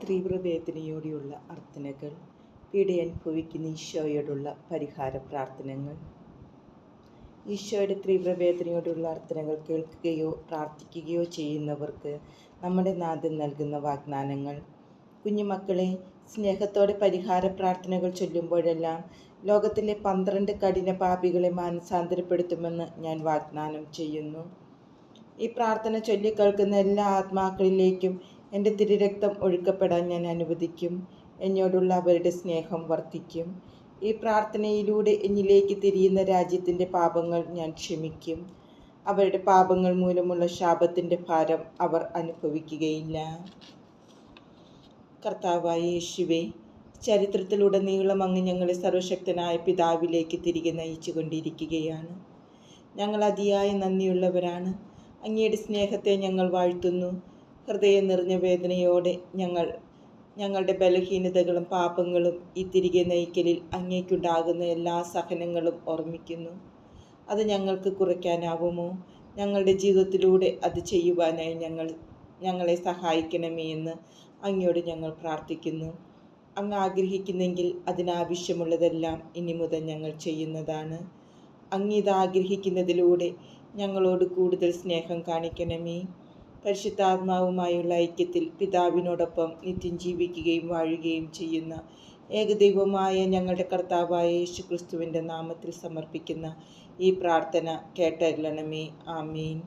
തീവ്രവേദനയോടെയുള്ള അർത്ഥനകൾ, പീഡയനുഭവിക്കുന്ന ഈശോയോടുള്ള പരിഹാര പ്രാർത്ഥനകൾ. ഈശോയുടെ തീവ്രവേദനയോടുള്ള അർത്ഥനകൾ കേൾക്കുകയോ പ്രാർത്ഥിക്കുകയോ ചെയ്യുന്നവർക്ക് നമ്മുടെ നാഥൻ നൽകുന്ന വാഗ്ദാനങ്ങൾ. കുഞ്ഞുമക്കളെ, സ്നേഹത്തോടെ പരിഹാര പ്രാർത്ഥനകൾ ചൊല്ലുമ്പോഴെല്ലാം ലോകത്തിലെ 12 കഠിന പാപികളെ മാനസാന്തരപ്പെടുത്തുമെന്ന് ഞാൻ വാഗ്ദാനം ചെയ്യുന്നു. ഈ പ്രാർത്ഥന ചൊല്ലിക്കേൾക്കുന്ന എല്ലാ ആത്മാക്കളിലേക്കും എൻ്റെ തിരുരക്തം ഒഴുക്കപ്പെടാൻ ഞാൻ അനുവദിക്കും. എന്നോടുള്ള അവരുടെ സ്നേഹം വർദ്ധിക്കും. ഈ പ്രാർത്ഥനയിലൂടെ എന്നിലേക്ക് തിരിയുന്ന രാജ്യത്തിൻ്റെ പാപങ്ങൾ ഞാൻ ക്ഷമിക്കും. അവരുടെ പാപങ്ങൾ മൂലമുള്ള ശാപത്തിൻ്റെ ഭാരം അവർ അനുഭവിക്കുകയില്ല. കർത്താവായ യേശുവേ, ചരിത്രത്തിലുടനീളം അങ്ങ് ഞങ്ങളെ സർവശക്തനായ പിതാവിലേക്ക് തിരികെ നയിച്ചു കൊണ്ടിരിക്കുകയാണ്. ഞങ്ങൾ അതിയായ നന്ദിയുള്ളവരാണ്. അങ്ങയുടെ സ്നേഹത്തെ ഞങ്ങൾ വാഴ്ത്തുന്നു. ഹൃദയം നിറഞ്ഞ വേദനയോടെ ഞങ്ങളുടെ ബലഹീനതകളും പാപങ്ങളും ഈ തിരികെ നയിക്കലിൽ അങ്ങേക്കുണ്ടാകുന്ന എല്ലാ സഹനങ്ങളും ഓർമ്മിക്കുന്നു. അത് ഞങ്ങൾക്ക് കുറയ്ക്കാനാവുമോ? ഞങ്ങളുടെ ജീവിതത്തിലൂടെ അത് ചെയ്യുവാനായി ഞങ്ങളെ സഹായിക്കണമേ എന്ന് അങ്ങയോട് ഞങ്ങൾ പ്രാർത്ഥിക്കുന്നു. അങ്ങ് ആഗ്രഹിക്കുന്നെങ്കിൽ അതിനാവശ്യമുള്ളതെല്ലാം ഇനി മുതൽ ഞങ്ങൾ ചെയ്യുന്നതാണ്. അങ്ങ് ഇത് ആഗ്രഹിക്കുന്നതിലൂടെ ഞങ്ങളോട് കൂടുതൽ സ്നേഹം കാണിക്കണമേ. പരിശുദ്ധാത്മാവുമായുള്ള ഐക്യത്തിൽ പിതാവിനോടൊപ്പം നിത്യം ജീവിക്കുകയും വാഴുകയും ചെയ്യുന്ന ഏകദൈവമായ ഞങ്ങളുടെ കർത്താവായ യേശു ക്രിസ്തുവിൻ്റെ നാമത്തിൽ സമർപ്പിക്കുന്ന ഈ പ്രാർത്ഥന കേട്ടരുളണമേ. ആമീൻ.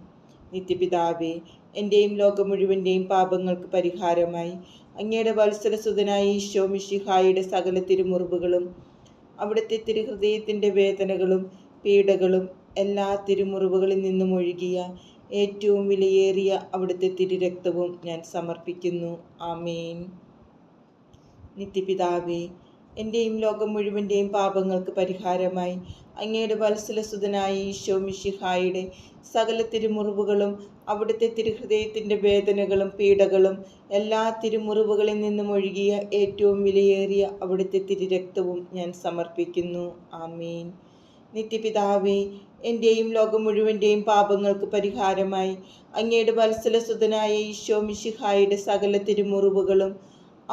നിത്യപിതാവേ, എൻ്റെയും ലോകം മുഴുവൻ്റെയും പാപങ്ങൾക്ക് പരിഹാരമായി അങ്ങയുടെ വത്സലസുതനായ ഈശോ മിശിഹായുടെ സകല തിരുമുറിവുകളും അവിടുത്തെ തിരുഹൃദയത്തിൻ്റെ വേദനകളും പീഡകളും എല്ലാ തിരുമുറിവുകളിൽ നിന്നും ഒഴുകിയ ഏറ്റവും വിലയേറിയ അവിടുത്തെ തിരുരക്തവും ഞാൻ സമർപ്പിക്കുന്നു. ആമേൻ. നിത്യപിതാവേ, എൻ്റെയും ലോകം മുഴുവൻ്റെയും പാപങ്ങൾക്ക് പരിഹാരമായി അങ്ങയുടെ വത്സലസുതനായ ഈശോ മിശിഹായുടെ സകല തിരുമുറിവുകളും അവിടുത്തെ തിരുഹൃദയത്തിൻ്റെ വേദനകളും പീഡകളും എല്ലാ തിരുമുറിവുകളിൽ നിന്നും ഒഴുകിയ ഏറ്റവും വിലയേറിയ അവിടുത്തെ തിരുരക്തവും ഞാൻ സമർപ്പിക്കുന്നു. ആമേൻ. നിത്യപിതാവേ, എൻ്റെയും ലോകം മുഴുവൻ്റെയും പാപങ്ങൾക്ക് പരിഹാരമായി അങ്ങയുടെ വത്സലസുതനായ ഈശോ മിശിഹായുടെ സകല തിരുമുറിവുകളും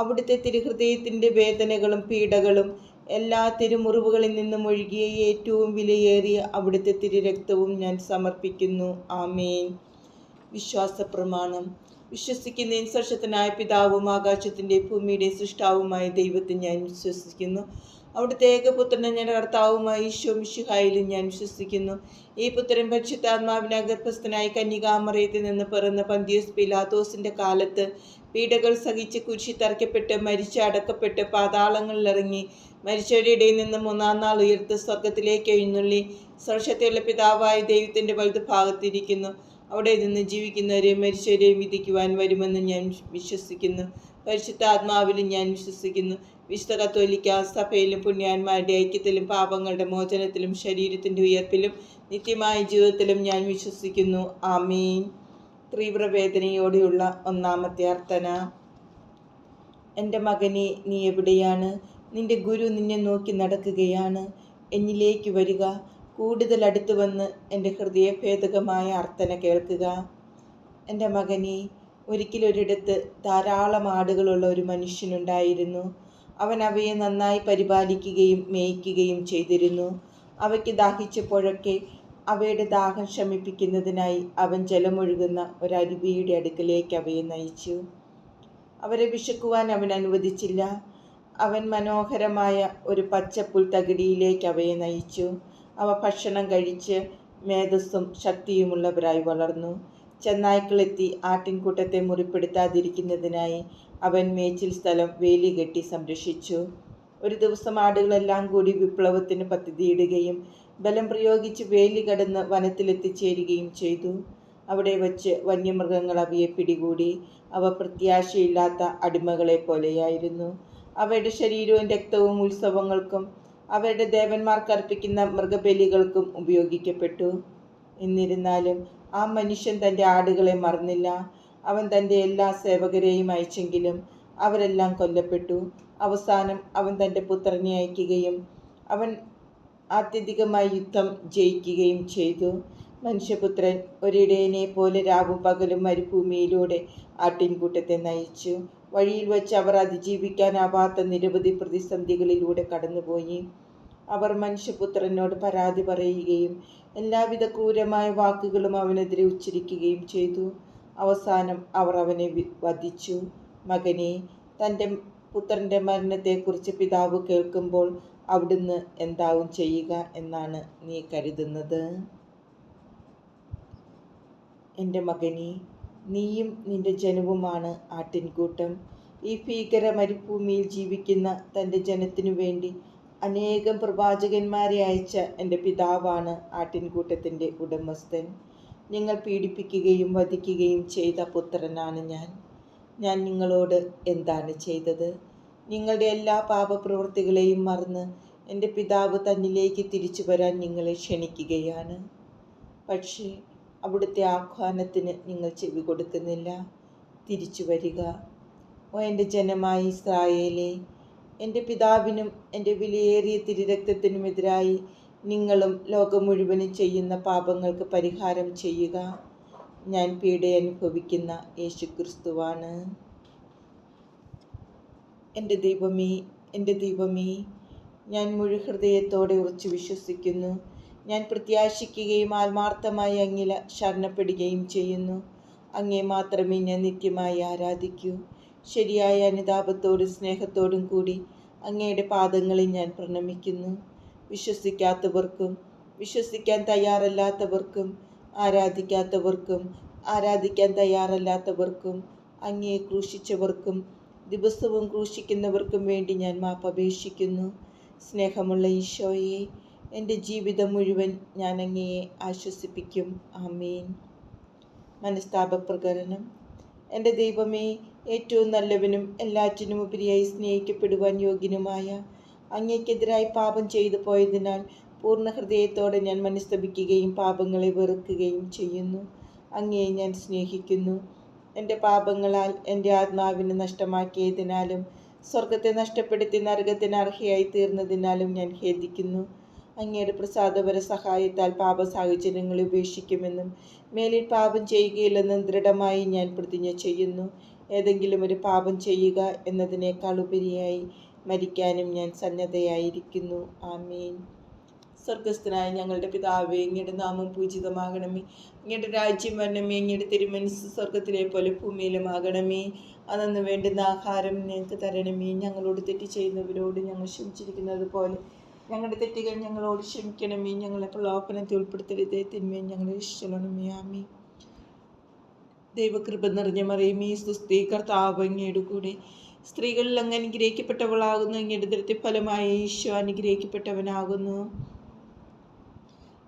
അവിടുത്തെ തിരുഹൃദയത്തിൻ്റെ വേദനകളും പീഡകളും എല്ലാ തിരുമുറിവുകളിൽ നിന്നും ഒഴുകിയ ഏറ്റവും വിലയേറിയ അവിടുത്തെ തിരുരക്തവും ഞാൻ സമർപ്പിക്കുന്നു. ആമേൻ. വിശ്വാസ പ്രമാണം. വിശ്വസിക്കുന്ന സർവശക്തനായ പിതാവും ആകാശത്തിൻ്റെ ഭൂമിയുടെ സൃഷ്ടാവുമായ ദൈവത്തെ ഞാൻ വിശ്വസിക്കുന്നു. അവിടുത്തെ ഏകപുത്രനെ ഞങ്ങളുടെ കർത്താവുമായ ഈശോ മിശിഹായിലും ഞാൻ വിശ്വസിക്കുന്നു. ഈ പുത്രൻ പരിശുദ്ധാത്മാവിനെ ഗർഭസ്ഥനായി കന്യകാമറിയത്തിൽ നിന്ന് പിറന്ന പന്തിയോസ് പീലാത്തോസിൻ്റെ കാലത്ത് പീഡകൾ സഹിച്ച് കുരിശിൽ തറയ്ക്കപ്പെട്ട് മരിച്ച് അടക്കപ്പെട്ട് പാതാളങ്ങളിലിറങ്ങി മരിച്ചവരുടെ ഇടയിൽ നിന്ന് 3-ാം നാൾ ഉയർത്ത് സ്വർഗത്തിലേക്ക് എഴുന്നള്ളി സർവശക്തിയുള്ള പിതാവായ ദൈവത്തിൻ്റെ വലതുഭാഗത്തിരിക്കുന്നു. അവിടെ നിന്ന് ജീവിക്കുന്നവരെയും മരിച്ചവരെയും വിധിക്കുവാൻ വരുമെന്ന് ഞാൻ വിശ്വസിക്കുന്നു. പരിശുദ്ധാത്മാവിലും ഞാൻ വിശ്വസിക്കുന്നു. വിശുദ്ധ കത്തോലിക്ക സഭയിലും പുണ്യാന്മാരുടെ ഐക്യത്തിലും പാപങ്ങളുടെ മോചനത്തിലും ശരീരത്തിൻ്റെ ഉയർപ്പിലും നിത്യമായ ജീവിതത്തിലും ഞാൻ വിശ്വസിക്കുന്നു. ആമീൻ. തീവ്രവേദനയോടെയുള്ള ഒന്നാമത്തെ അർത്ഥന. എൻ്റെ മകനെ, നീ എവിടെയാണ്? നിന്റെ ഗുരു നിന്നെ നോക്കി നടക്കുകയാണ്. എന്നിലേക്ക് വരിക. കൂടുതൽ അടുത്ത് വന്ന് എൻ്റെ ഹൃദയഭേദകമായ അർത്ഥന കേൾക്കുക. എൻ്റെ മകനെ, ഒരിക്കലൊരിടത്ത് ധാരാളം ആടുകളുള്ള ഒരു മനുഷ്യനുണ്ടായിരുന്നു. അവൻ അവയെ നന്നായി പരിപാലിക്കുകയും മേയ്ക്കുകയും ചെയ്തിരുന്നു. അവയ്ക്ക് ദാഹിച്ചപ്പോഴൊക്കെ അവയുടെ ദാഹം ശമിപ്പിക്കുന്നതിനായി അവൻ ജലമൊഴുകുന്ന ഒരരുവിയുടെ അടുക്കലേക്ക് അവയെ നയിച്ചു. അവരെ വിശക്കുവാൻ അവൻ അനുവദിച്ചില്ല. അവൻ മനോഹരമായ ഒരു പച്ചപ്പുൽ തകിടിയിലേക്ക് അവയെ നയിച്ചു. അവ ഭക്ഷണം കഴിച്ച് മേധസ്സും ശക്തിയുമുള്ളവരായി വളർന്നു. ചെന്നായ്ക്കളെത്തി ആട്ടിൻകൂട്ടത്തെ മുറിപ്പെടുത്താതിരിക്കുന്നതിനായി അവൻ മേച്ചിൽ സ്ഥലം വേലി കെട്ടി സംരക്ഷിച്ചു. ഒരു ദിവസം ആടുകളെല്ലാം കൂടി വിപ്ലവത്തിന് പദ്ധതിയിടുകയും ബലം പ്രയോഗിച്ച് വേലി കടന്ന് വനത്തിലെത്തിച്ചേരുകയും ചെയ്തു. അവിടെ വച്ച് വന്യമൃഗങ്ങൾ അവയെ പിടികൂടി. അവ പ്രത്യാശയില്ലാത്ത അടിമകളെ പോലെയായിരുന്നു. അവയുടെ ശരീരവും രക്തവും ഉത്സവങ്ങൾക്കും അവരുടെ ദേവന്മാർക്കർപ്പിക്കുന്ന മൃഗബലികൾക്കും ഉപയോഗിക്കപ്പെട്ടു. എന്നിരുന്നാലും ആ മനുഷ്യൻ തൻ്റെ ആടുകളെ മറന്നില്ല. അവൻ തൻ്റെ എല്ലാ സേവകരെയും അയച്ചെങ്കിലും അവരെല്ലാം കൊല്ലപ്പെട്ടു. അവസാനം അവൻ തൻ്റെ പുത്രനെ അയക്കുകയും അവൻ ആത്യന്തികമായി യുദ്ധം ജയിക്കുകയും ചെയ്തു. മനുഷ്യപുത്രൻ ഒരിടയനെ പോലെ രാവും പകലും മരുഭൂമിയിലൂടെ ആട്ടിൻകൂട്ടത്തെ നയിച്ചു. വഴിയിൽ വെച്ച് അവർ അതിജീവിക്കാനാവാത്ത നിരവധി പ്രതിസന്ധികളിലൂടെ കടന്നുപോയി. അവർ മനുഷ്യപുത്രനോട് പരാതി പറയുകയും എല്ലാവിധ ക്രൂരമായ വാക്കുകളും അവനെതിരെ ഉച്ചരിക്കുകയും ചെയ്തു. അവസാനം അവർ അവനെ വധിച്ചു. മകനെ, തൻ്റെ പുത്രൻ്റെ മരണത്തെക്കുറിച്ച് പിതാവ് കേൾക്കുമ്പോൾ അവിടുന്ന് എന്താവും ചെയ്യുക എന്നാണ് നീ കരുതുന്നത്? എൻ്റെ മകനെ, നീയും നിന്റെ ജനവുമാണ് ആട്ടിൻകൂട്ടം. ഈ ഭീകര മരുഭൂമിയിൽ ജീവിക്കുന്ന തൻ്റെ ജനത്തിനു വേണ്ടി അനേകം പ്രവാചകന്മാരെ അയച്ച എൻ്റെ പിതാവാണ് ആട്ടിൻകൂട്ടത്തിൻ്റെ ഉടമസ്ഥൻ. നിങ്ങൾ പീഡിപ്പിക്കുകയും വധിക്കുകയും ചെയ്ത പുത്രനാണ് ഞാൻ നിങ്ങളോട് എന്താണ് ചെയ്തത്? നിങ്ങളുടെ എല്ലാ പാപപ്രവൃത്തികളെയും മറന്ന് എൻ്റെ പിതാവ് തന്നിലേക്ക് തിരിച്ചു വരാൻ നിങ്ങളെ ക്ഷണിക്കുകയാണ്. പക്ഷേ അവിടുത്തെ ആഹ്വാനത്തിന് നിങ്ങൾ ചെവി കൊടുക്കുന്നില്ല. തിരിച്ചു വരിക. ഓ എൻ്റെ ജനമായ ഇസ്രായേലേ, എൻ്റെ പിതാവിനും എൻ്റെ വിലയേറിയ തിരുരക്തത്തിനുമെതിരായി നിങ്ങളും ലോകം മുഴുവനും ചെയ്യുന്ന പാപങ്ങൾക്ക് പരിഹാരം ചെയ്യുക. ഞാൻ പീഡ അനുഭവിക്കുന്ന യേശുക്രിസ്തുവാണ്. എൻ്റെ ദൈവമേ, ഞാൻ മുഴുഹൃദയത്തോടെ ഉറച്ചു വിശ്വസിക്കുന്നു. ഞാൻ പ്രത്യാശിക്കുകയും ആത്മാർത്ഥമായി അങ്ങിൽ ശരണപ്പെടുകയും ചെയ്യുന്നു. അങ്ങേ മാത്രമേ ഞാൻ നിത്യമായി ആരാധിക്കൂ. ശരിയായ അനുതാപത്തോടും സ്നേഹത്തോടും കൂടി അങ്ങയുടെ പാദങ്ങളിൽ ഞാൻ പ്രണമിക്കുന്നു. വിശ്വസിക്കാത്തവർക്കും വിശ്വസിക്കാൻ തയ്യാറല്ലാത്തവർക്കും ആരാധിക്കാൻ തയ്യാറല്ലാത്തവർക്കും അങ്ങയെ ക്രൂശിച്ചവർക്കും ദിവസവും ക്രൂശിക്കുന്നവർക്കും വേണ്ടി ഞാൻ മാപ്പപേക്ഷിക്കുന്നു. സ്നേഹമുള്ള ഈശോയെ, എൻ്റെ ജീവിതം മുഴുവൻ ഞാൻ അങ്ങയെ ആശ്വസിപ്പിക്കും. ആമേൻ. മനസ്താപപ്രകരണം. എൻ്റെ ദൈവമേ, ഏറ്റവും നല്ലവനും എല്ലാറ്റിനും ഉപരിയായി സ്നേഹിക്കപ്പെടുവാൻ യോഗ്യനുമായ അങ്ങേക്കെതിരായി പാപം ചെയ്തു പോയതിനാൽ പൂർണ്ണ ഹൃദയത്തോടെ ഞാൻ മനസ്തപിക്കുകയും പാപങ്ങളെ വെറുക്കുകയും ചെയ്യുന്നു. അങ്ങയെ ഞാൻ സ്നേഹിക്കുന്നു. എൻ്റെ പാപങ്ങളാൽ എൻ്റെ ആത്മാവിനെ നഷ്ടമാക്കിയതിനാലും സ്വർഗത്തെ നഷ്ടപ്പെടുത്തി നരകത്തിന് അർഹയായി തീർന്നതിനാലും ഞാൻ ഖേദിക്കുന്നു. അങ്ങയുടെ പ്രസാദപര സഹായത്താൽ പാപ സാഹചര്യങ്ങളെ ഉപേക്ഷിക്കുമെന്നും മേലിൽ പാപം ചെയ്യുകയില്ലെന്നും ദൃഢമായി ഞാൻ പ്രതിജ്ഞ ചെയ്യുന്നു. ഏതെങ്കിലും ഒരു പാപം ചെയ്യുക എന്നതിനേക്കാൾ ഉപരിയായി മരിക്കാനും ഞാൻ സന്നദ്ധയായിരിക്കുന്നു. ആമേൻ. സ്വർഗസ്ഥനായ ഞങ്ങളുടെ പിതാവേ, അങ്ങയുടെ നാമം പൂജിതമാകണമേ. അങ്ങയുടെ രാജ്യം വരണമേ. അങ്ങയുടെ തിരുമനസ്സ് സ്വർഗത്തിലെ പോലെ ഭൂമിയിലുമാകണമേ. അന്നു വേണ്ടുന്ന ആഹാരം ഞങ്ങൾക്ക് തരണമേ. ഞങ്ങളോട് തെറ്റ് ചെയ്യുന്നവരോട് ഞങ്ങൾ ക്ഷമിച്ചിരിക്കുന്നത് പോലെ ഞങ്ങളുടെ തെറ്റുകൾ ഞങ്ങളോട് ക്ഷമിക്കണമേ. ഞങ്ങളെ പ്രലോഭനത്തിൽ ഉൾപ്പെടുത്തരുതേ, തിന്മയും ഞങ്ങളെ രക്ഷിക്കണമേ. ആമേൻ. ദൈവകൃപ നിറഞ്ഞ മറിയമേ, സുസ്തി, കർത്താവ് അങ്ങയുടെ കൂടെ സ്ത്രീകളിൽ അങ്ങ് അനുഗ്രഹിക്കപ്പെട്ടവളാകുന്നു. അങ്ങയുടെ ഉദരത്തിൻ ഫലമായ ഈശോ അനുഗ്രഹിക്കപ്പെട്ടവനാകുന്നു.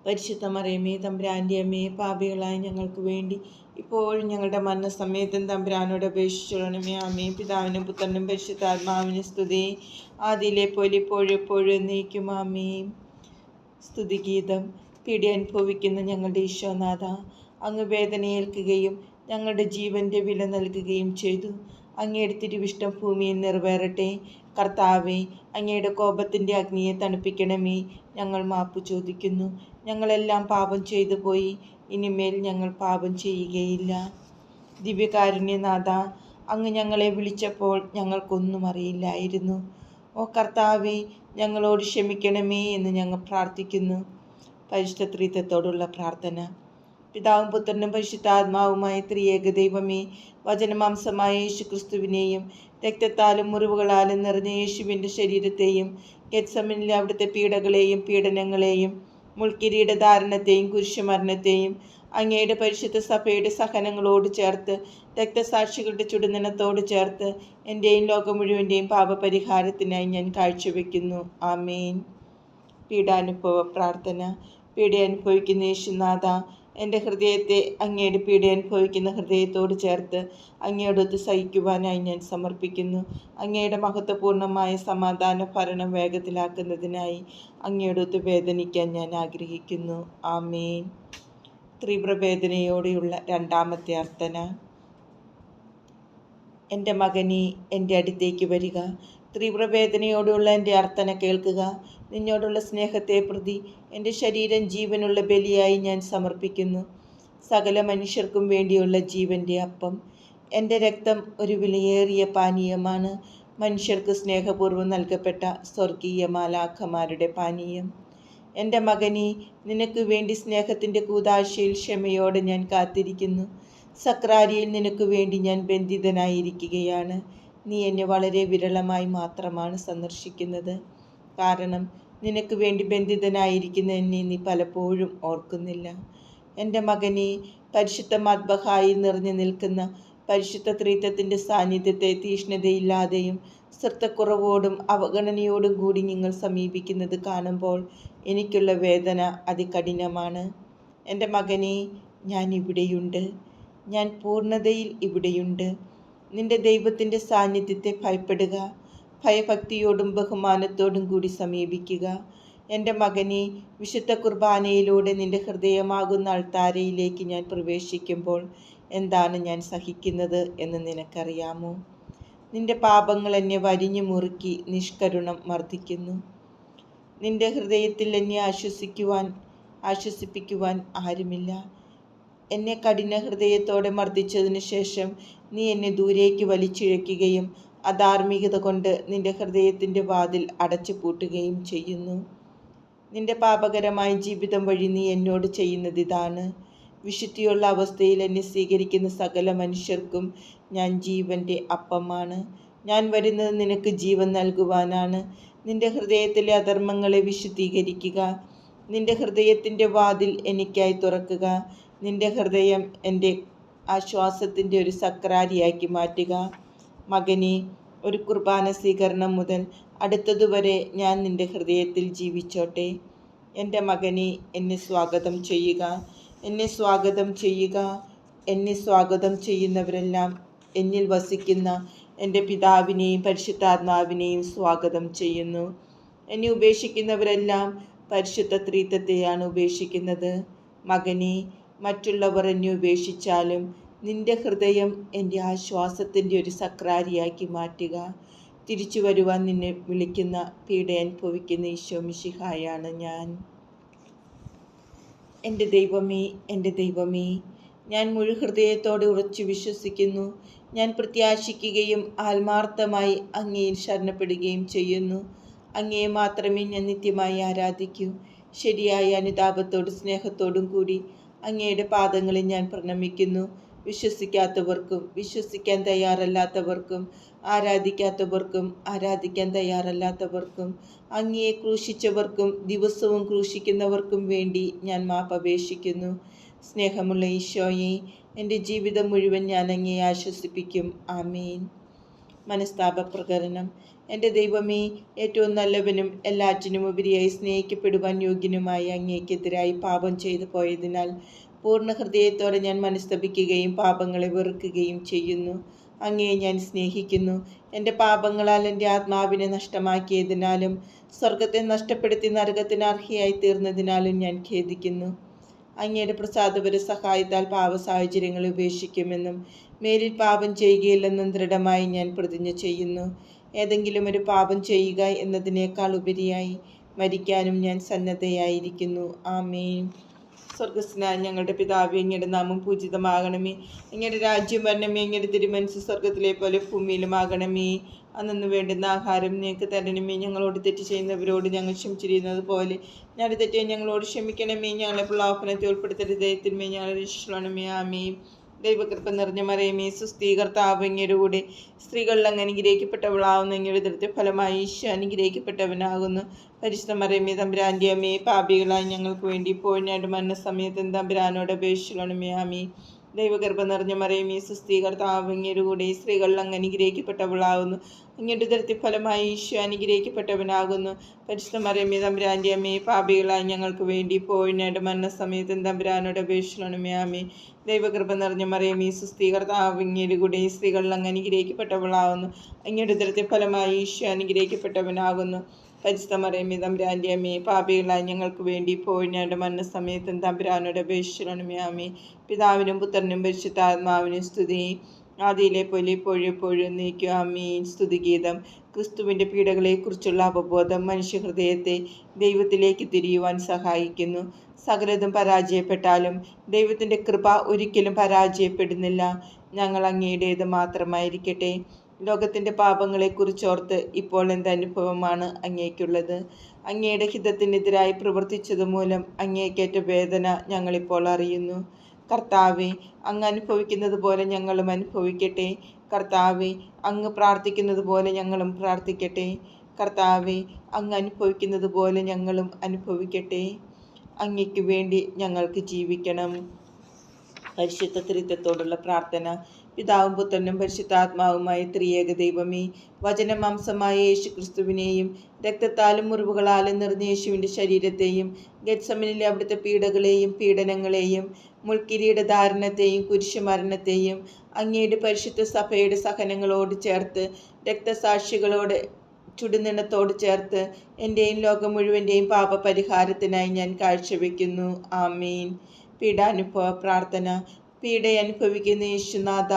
പരിശുദ്ധ മറിയമേ, തമ്പുരാൻ്റെ അമ്മേ, പാപികളായ ഞങ്ങൾക്ക് വേണ്ടി ഇപ്പോഴും ഞങ്ങളുടെ മരണസമയത്തും തമ്പുരാനോട് അപേക്ഷിച്ചുകൊള്ളണമേ. ആമേൻ. പിതാവിനും പുത്രനും പരിശുദ്ധാത്മാവിനും സ്തുതി, ആദിയിലെ പോലെ ഇപ്പോഴും എപ്പോഴും എന്നേക്കും. ആമേൻ. സ്തുതിഗീതം. പീഡ അനുഭവിക്കുന്ന ഞങ്ങളുടെ ഈശോനാഥ, അങ്ങ് വേദനയേൽക്കുകയും ഞങ്ങളുടെ ജീവൻ്റെ വില നൽകുകയും ചെയ്തു. അങ്ങയുടെ തിരുവിഷ്ടം ഭൂമിയിൽ നിറവേറട്ടെ. കർത്താവേ, അങ്ങയുടെ കോപത്തിൻ്റെ അഗ്നിയെ തണുപ്പിക്കണമേ. ഞങ്ങൾ മാപ്പ് ചോദിക്കുന്നു. ഞങ്ങളെല്ലാം പാപം ചെയ്തു പോയി. ഇനിമേൽ ഞങ്ങൾ പാപം ചെയ്യുകയില്ല. ദിവ്യകാരുണ്യനാഥ, അങ്ങ് ഞങ്ങളെ വിളിച്ചപ്പോൾ ഞങ്ങൾക്കൊന്നും അറിയില്ലായിരുന്നു. ഓ കർത്താവേ, ഞങ്ങളോട് ക്ഷമിക്കണമേ എന്ന് ഞങ്ങൾ പ്രാർത്ഥിക്കുന്നു. പരിശുദ്ധ ത്രിത്വത്തോടുള്ള പ്രാർത്ഥന. പിതാവും പുത്രനും പരിശുദ്ധാത്മാവുമായ ത്രിയേക ദൈവമേ, വചനമാംസമായ യേശുക്രിസ്തുവിനെയും രക്തത്താലും മുറിവുകളാലും നിറഞ്ഞ യേശുവിൻ്റെ ശരീരത്തെയും ഗെത്സമനിലെ അവിടുത്തെ പീഡകളെയും പീഡനങ്ങളെയും മുൾക്കിരീടധാരണത്തെയും കുരിശുമരണത്തെയും അങ്ങയുടെ പരിശുദ്ധ സഭയുടെ സഹനങ്ങളോട് ചേർത്ത് രക്തസാക്ഷികളുടെ ചുടുനിണത്തോട് ചേർത്ത് എൻ്റെയും ലോകം മുഴുവൻ്റെയും പാപപരിഹാരത്തിനായി ഞാൻ കാഴ്ചവെക്കുന്നു. ആമേൻ. പീഡാനുഭവ പ്രാർത്ഥന. പീഡ അനുഭവിക്കുന്ന യേശുനാഥ, എൻ്റെ ഹൃദയത്തെ അങ്ങയുടെ പീഡ അനുഭവിക്കുന്ന ഹൃദയത്തോട് ചേർത്ത് അങ്ങയോടൊത്ത് സഹിക്കുവാനായി ഞാൻ സമർപ്പിക്കുന്നു. അങ്ങയുടെ മഹത്വപൂർണമായ സമാധാന ഭരണം വേഗത്തിലാക്കുന്നതിനായി അങ്ങയോടൊത്ത് വേദനിക്കാൻ ഞാൻ ആഗ്രഹിക്കുന്നു. ആമേൻ. തീവ്രവേദനയോടെയുള്ള രണ്ടാമത്തെ അർത്ഥന. എൻ്റെ മകനെ, എൻ്റെ അടുത്തേക്ക് വരിക. തീവ്രവേദനയോടുള്ള എൻ്റെ അർത്ഥന കേൾക്കുക. നിന്നോടുള്ള സ്നേഹത്തെ പ്രതി എൻ്റെ ശരീരം ജീവനുള്ള ബലിയായി ഞാൻ സമർപ്പിക്കുന്നു. സകല മനുഷ്യർക്കും വേണ്ടിയുള്ള ജീവൻ്റെ അപ്പം. എൻ്റെ രക്തം ഒരു വിലയേറിയ പാനീയമാണ്, മനുഷ്യർക്ക് സ്നേഹപൂർവ്വം നൽകപ്പെട്ട സ്വർഗീയ മാലാഖമാരുടെ പാനീയം. എൻ്റെ മകനെ, നിനക്ക് വേണ്ടി സ്നേഹത്തിൻ്റെ കൂദാശയിൽ ക്ഷമയോടെ ഞാൻ കാത്തിരിക്കുന്നു. സക്രാരിയിൽ നിനക്ക് വേണ്ടി ഞാൻ ബന്ധിതനായിരിക്കുകയാണ്. നീ എന്നെ വളരെ വിരളമായി മാത്രമാണ് സന്ദർശിക്കുന്നത്. കാരണം നിനക്ക് വേണ്ടി ബന്ധിതനായിരിക്കുന്ന എന്നെ നീ പലപ്പോഴും ഓർക്കുന്നില്ല. എൻ്റെ മകനെ, പരിശുദ്ധ മദ്ബഹായിൽ നിറഞ്ഞു നിൽക്കുന്ന പരിശുദ്ധ ത്രിത്വത്തിൻ്റെ സാന്നിധ്യത്തെ തീഷ്ണതയില്ലാതെയും ശ്രദ്ധക്കുറവോടും അവഗണനയോടും കൂടി നിങ്ങൾ സമീപിക്കുന്നത് കാണുമ്പോൾ എനിക്കുള്ള വേദന അതികഠിനമാണ്. എൻ്റെ മകനെ, ഞാൻ ഇവിടെയുണ്ട്. ഞാൻ പൂർണ്ണതയിൽ ഇവിടെയുണ്ട്. നിന്റെ ദൈവത്തിൻ്റെ സാന്നിധ്യത്തെ ഭയപ്പെടുക. ഭയഭക്തിയോടും ബഹുമാനത്തോടും കൂടി സമീപിക്കുക. എൻ്റെ മകനെ, വിശുദ്ധ കുർബാനയിലൂടെ നിന്റെ ഹൃദയമാകുന്ന അൾത്താരയിലേക്ക് ഞാൻ പ്രവേശിക്കുമ്പോൾ എന്താണ് ഞാൻ സഹിക്കുന്നത് എന്ന് നിനക്കറിയാമോ? നിന്റെ പാപങ്ങൾ എന്നെ വരിഞ്ഞു മുറുക്കി നിഷ്കരുണം മർദ്ദിക്കുന്നു. നിന്റെ ഹൃദയത്തിൽ എന്നെ ആശ്വസിപ്പിക്കുവാൻ ആരുമില്ല. എന്നെ കഠിന ഹൃദയത്തോടെ മർദ്ദിച്ചതിനു ശേഷം നീ എന്നെ ദൂരേക്ക് വലിച്ചിഴയ്ക്കുകയും അധാർമികത കൊണ്ട് നിന്റെ ഹൃദയത്തിൻ്റെ വാതിൽ അടച്ചു പൂട്ടുകയും ചെയ്യുന്നു. നിന്റെ പാപകരമായ ജീവിതം വഴി നീ എന്നോട് ചെയ്യുന്നത് ഇതാണ്. വിശുദ്ധിയുള്ള അവസ്ഥയിൽ എന്നെ സ്വീകരിക്കുന്ന സകല മനുഷ്യർക്കും ഞാൻ ജീവൻ്റെ അപ്പമാണ്. ഞാൻ വരുന്നത് നിനക്ക് ജീവൻ നൽകുവാനാണ്. നിന്റെ ഹൃദയത്തിലെ അധർമ്മങ്ങളെ വിശുദ്ധീകരിക്കുക. നിന്റെ ഹൃദയത്തിൻ്റെ വാതിൽ എനിക്കായി തുറക്കുക. നിന്റെ ഹൃദയം എൻ്റെ ആശ്വാസത്തിൻ്റെ ഒരു സക്രാരിയാക്കി മാറ്റുക. മകനെ, ഒരു കുർബാന സ്വീകരണം മുതൽ അടുത്തതുവരെ ഞാൻ നിന്റെ ഹൃദയത്തിൽ ജീവിച്ചോട്ടെ. എൻ്റെ മകനെ, എന്നെ സ്വാഗതം ചെയ്യുക. എന്നെ സ്വാഗതം ചെയ്യുക. എന്നെ സ്വാഗതം ചെയ്യുന്നവരെല്ലാം എന്നിൽ വസിക്കുന്ന എൻ്റെ പിതാവിനെയും പരിശുദ്ധാത്മാവിനെയും സ്വാഗതം ചെയ്യുന്നു. എന്നെ ഉപേക്ഷിക്കുന്നവരെല്ലാം പരിശുദ്ധ ത്രിത്വത്തെയാണ് ഉപേക്ഷിക്കുന്നത്. മകനെ, മറ്റുള്ളവർ എന്നെ ഉപേക്ഷിച്ചാലും നിന്റെ ഹൃദയം എൻ്റെ ആശ്വാസത്തിൻ്റെ ഒരു സക്രാരിയാക്കി മാറ്റുക. തിരിച്ചു വരുവാൻ നിന്നെ വിളിക്കുന്ന പീഡ അനുഭവിക്കുന്ന ഈശോ മിശിഹായാണ് ഞാൻ. എൻ്റെ ദൈവമേ, എൻ്റെ ദൈവമേ, ഞാൻ മുഴുഹൃദയത്തോടെ ഉറച്ചു വിശ്വസിക്കുന്നു. ഞാൻ പ്രത്യാശിക്കുകയും ആത്മാർത്ഥമായി അങ്ങയിൽ ശരണപ്പെടുകയും ചെയ്യുന്നു. അങ്ങയെ മാത്രമേ ഞാൻ നിത്യമായി ആരാധിക്കൂ. ശരിയായ അനുതാപത്തോടും സ്നേഹത്തോടും കൂടി അങ്ങയുടെ പാദങ്ങളിൽ ഞാൻ പ്രണമിക്കുന്നു. വിശ്വസിക്കാത്തവർക്കും വിശ്വസിക്കാൻ തയ്യാറല്ലാത്തവർക്കും ആരാധിക്കാത്തവർക്കും ആരാധിക്കാൻ തയ്യാറല്ലാത്തവർക്കും അങ്ങയെ ക്രൂശിച്ചവർക്കും ദിവസവും ക്രൂശിക്കുന്നവർക്കും വേണ്ടി ഞാൻ മാപ്പപേക്ഷിക്കുന്നു. സ്നേഹമുള്ള ഈശോയെ, എൻ്റെ ജീവിതം മുഴുവൻ ഞാൻ അങ്ങയെ ആശ്വസിപ്പിക്കും. ആമേൻ. മനസ്താപ പ്രകരണം. എൻ്റെ ദൈവമേ, ഏറ്റവും നല്ലവനും എല്ലാറ്റിനും ഉപരിയായി സ്നേഹിക്കപ്പെടുവാൻ യോഗ്യനുമായ അങ്ങേക്കെതിരായി പാപം ചെയ്തു പോയതിനാൽ പൂർണ്ണ ഹൃദയത്തോടെ ഞാൻ മനസ്തപിക്കുകയും പാപങ്ങളെ വെറുക്കുകയും ചെയ്യുന്നു. അങ്ങയെ ഞാൻ സ്നേഹിക്കുന്നു. എൻ്റെ പാപങ്ങളാൽ എൻ്റെ ആത്മാവിനെ നഷ്ടമാക്കിയതിനാലും സ്വർഗത്തെ നഷ്ടപ്പെടുത്തി നരകത്തിന് അർഹയായി തീർന്നതിനാലും ഞാൻ ഖേദിക്കുന്നു. അങ്ങയുടെ പ്രസാദപര സഹായത്താൽ പാപ സാഹചര്യങ്ങളെ ഉപേക്ഷിക്കുമെന്നും മേലിൽ പാപം ചെയ്യുകയില്ലെന്നും ദൃഢമായി ഞാൻ പ്രതിജ്ഞ ചെയ്യുന്നു. ഏതെങ്കിലും ഒരു പാപം ചെയ്യുക എന്നതിനേക്കാൾ ഉപരിയായി മരിക്കാനും ഞാൻ സന്നദ്ധയായിരിക്കുന്നു. ആമേൻ. സ്വർഗസ്നായ ഞങ്ങളുടെ പിതാവേ, അങ്ങയുടെ നാമം പൂജിതമാകണമേ. അങ്ങയുടെ രാജ്യം വരണമേ. അങ്ങയുടെ തിരുമനസ്സ് സ്വർഗത്തിലെ പോലെ ഭൂമിയിലുമാകണമേ. അന്നു വേണ്ടുന്ന ആഹാരം ഞങ്ങൾക്ക് തരണമേ. ഞങ്ങളോട് തെറ്റ് ചെയ്യുന്നവരോട് ഞങ്ങൾ ക്ഷമിച്ചിരുന്നത് പോലെ ഞങ്ങളുടെ തെറ്റ് ഞങ്ങളോട് ക്ഷമിക്കണമേ. ഞങ്ങളെ പ്രലോഭനത്തിൽ ഉൾപ്പെടുത്തരുത്, തിന്മയെ ഞങ്ങളെ രക്ഷിക്കണമേ. ആമേൻ. ദൈവകൃപ നിറഞ്ഞ മറിയമേ, സുസ്ഥീ, കർത്താവ് അങ്ങയുടെ കൂടെ സ്ത്രീകളിൽ അങ്ങ് അനുഗ്രഹിക്കപ്പെട്ടവളാവുന്നു. അങ്ങയുടെ ദൃത്യ ഫലമായി ഈശോ അനുഗ്രഹിക്കപ്പെട്ടവനാകുന്നു. പരിശുദ്ധ മറിയമേ, തമ്പുരാൻ്റെ അമ്മേ, പാപികളായി ഞങ്ങൾക്ക് വേണ്ടി ഇപ്പോഴും ഞങ്ങളുടെ മരണസമയത്തും തമ്പുരാനോട് അപേക്ഷിക്കണമേ. ആമേൻ. ദൈവകൃപ നിറഞ്ഞ മറിയമേ, സുസ്ഥീ, കർത്താവ് അങ്ങയുടെ കൂടെ സ്ത്രീകളിൽ അങ്ങ് അനുഗ്രഹിക്കപ്പെട്ടവളാവുന്നു. അങ്ങയുടെ ദൃത്യ ഫലമായി ഈശോ അനുഗ്രഹിക്കപ്പെട്ടവനാകുന്നു. പരിശുദ്ധ മറിയമേ, തമ്പുരാൻ്റെ അമ്മേ, പാപികളായി ഞങ്ങൾക്ക് വേണ്ടി ഇപ്പോഴും ഞങ്ങളുടെ മരണസമയത്തും തമ്പുരാനോട് അപേക്ഷിക്കണമേ. ആമേൻ. ദൈവകൃപ നിറഞ്ഞ മറിയമേ, സുസ്ഥീ, കർത്താവ് അങ്ങയുടെ കൂടെ സ്ത്രീകളിൽ അങ്ങ് അനുഗ്രഹിക്കപ്പെട്ടവളാവുന്നു. അങ്ങയുടെ ദൃത്യ ഫലമായി ഈശോ അനുഗ്രഹിക്കപ്പെട്ടവനാകുന്നു. പരിശുദ്ധ മറിയമേ, തമ്പുരാൻ്റെ അമ്മേ, പാപികളായി ഞങ്ങൾക്ക് വേണ്ടി ഇപ്പോഴും ഞങ്ങളുടെ മരണസമയത്തും തമ്പുരാനോട് അപേക്ഷിക്കണമേ. ആമേൻ. പിതാവിനും പുത്രനും പരിശുദ്ധാത്മാവിനും സ്തുതി. ആദിയിലെ പോലെ ഇപ്പോഴും എപ്പോഴും എന്നേക്കും ആമീൻ. സ്തുതിഗീതം. ക്രിസ്തുവിൻ്റെ പീഡകളെക്കുറിച്ചുള്ള അവബോധം മനുഷ്യഹൃദയത്തെ ദൈവത്തിലേക്ക് തിരിയുവാൻ സഹായിക്കുന്നു. സകലതും പരാജയപ്പെട്ടാലും ദൈവത്തിൻ്റെ കൃപ ഒരിക്കലും പരാജയപ്പെടുന്നില്ല. ഞങ്ങൾ അങ്ങയുടേത് മാത്രമായിരിക്കട്ടെ. ലോകത്തിൻ്റെ പാപങ്ങളെക്കുറിച്ചോർത്ത് ഇപ്പോൾ എന്തനുഭവമാണ് അങ്ങേക്കുള്ളത്? അങ്ങയുടെ ഹിതത്തിനെതിരായി പ്രവർത്തിച്ചതുമൂലം അങ്ങേക്കേറ്റ വേദന ഞങ്ങളിപ്പോൾ അറിയുന്നു. കർത്താവെ, അങ്ങ് അനുഭവിക്കുന്നത് പോലെ ഞങ്ങളും അനുഭവിക്കട്ടെ. കർത്താവെ, അങ്ങ് പ്രാർത്ഥിക്കുന്നത് പോലെ ഞങ്ങളും പ്രാർത്ഥിക്കട്ടെ. കർത്താവെ, അങ്ങ് അനുഭവിക്കുന്നത് പോലെ ഞങ്ങളും അനുഭവിക്കട്ടെ. അങ്ങയ്ക്ക് വേണ്ടി ഞങ്ങൾക്ക് ജീവിക്കണം. പരിശുദ്ധ ത്രിത്വത്തോടുള്ള പ്രാർത്ഥന. പിതാവും പുത്രനും പരിശുദ്ധാത്മാവുമായ ത്രിയേക ദൈവമേ, വചനമാംസമായ യേശു ക്രിസ്തുവിനെയും രക്തത്താലും മുറിവുകളാലും നിറഞ്ഞ യേശുവിൻ്റെ ശരീരത്തെയും ഗെത്സമനിലെ അവിടുത്തെ പീഡകളെയും പീഡനങ്ങളെയും മുൾക്കിരീടധാരണത്തെയും കുരിശുമരണത്തെയും അങ്ങയുടെ പരിശുദ്ധ സഭയുടെ സഹനങ്ങളോട് ചേർത്ത് രക്തസാക്ഷികളോട് ചുടുനിണത്തോട് ചേർത്ത് എൻ്റെയും ലോകം മുഴുവൻ്റെയും പാപപരിഹാരത്തിനായി ഞാൻ കാഴ്ചവെക്കുന്നു. ആമീൻ. പീഡാനുഭവ പ്രാർത്ഥന. പീഡ അനുഭവിക്കുന്ന യേശുനാഥ,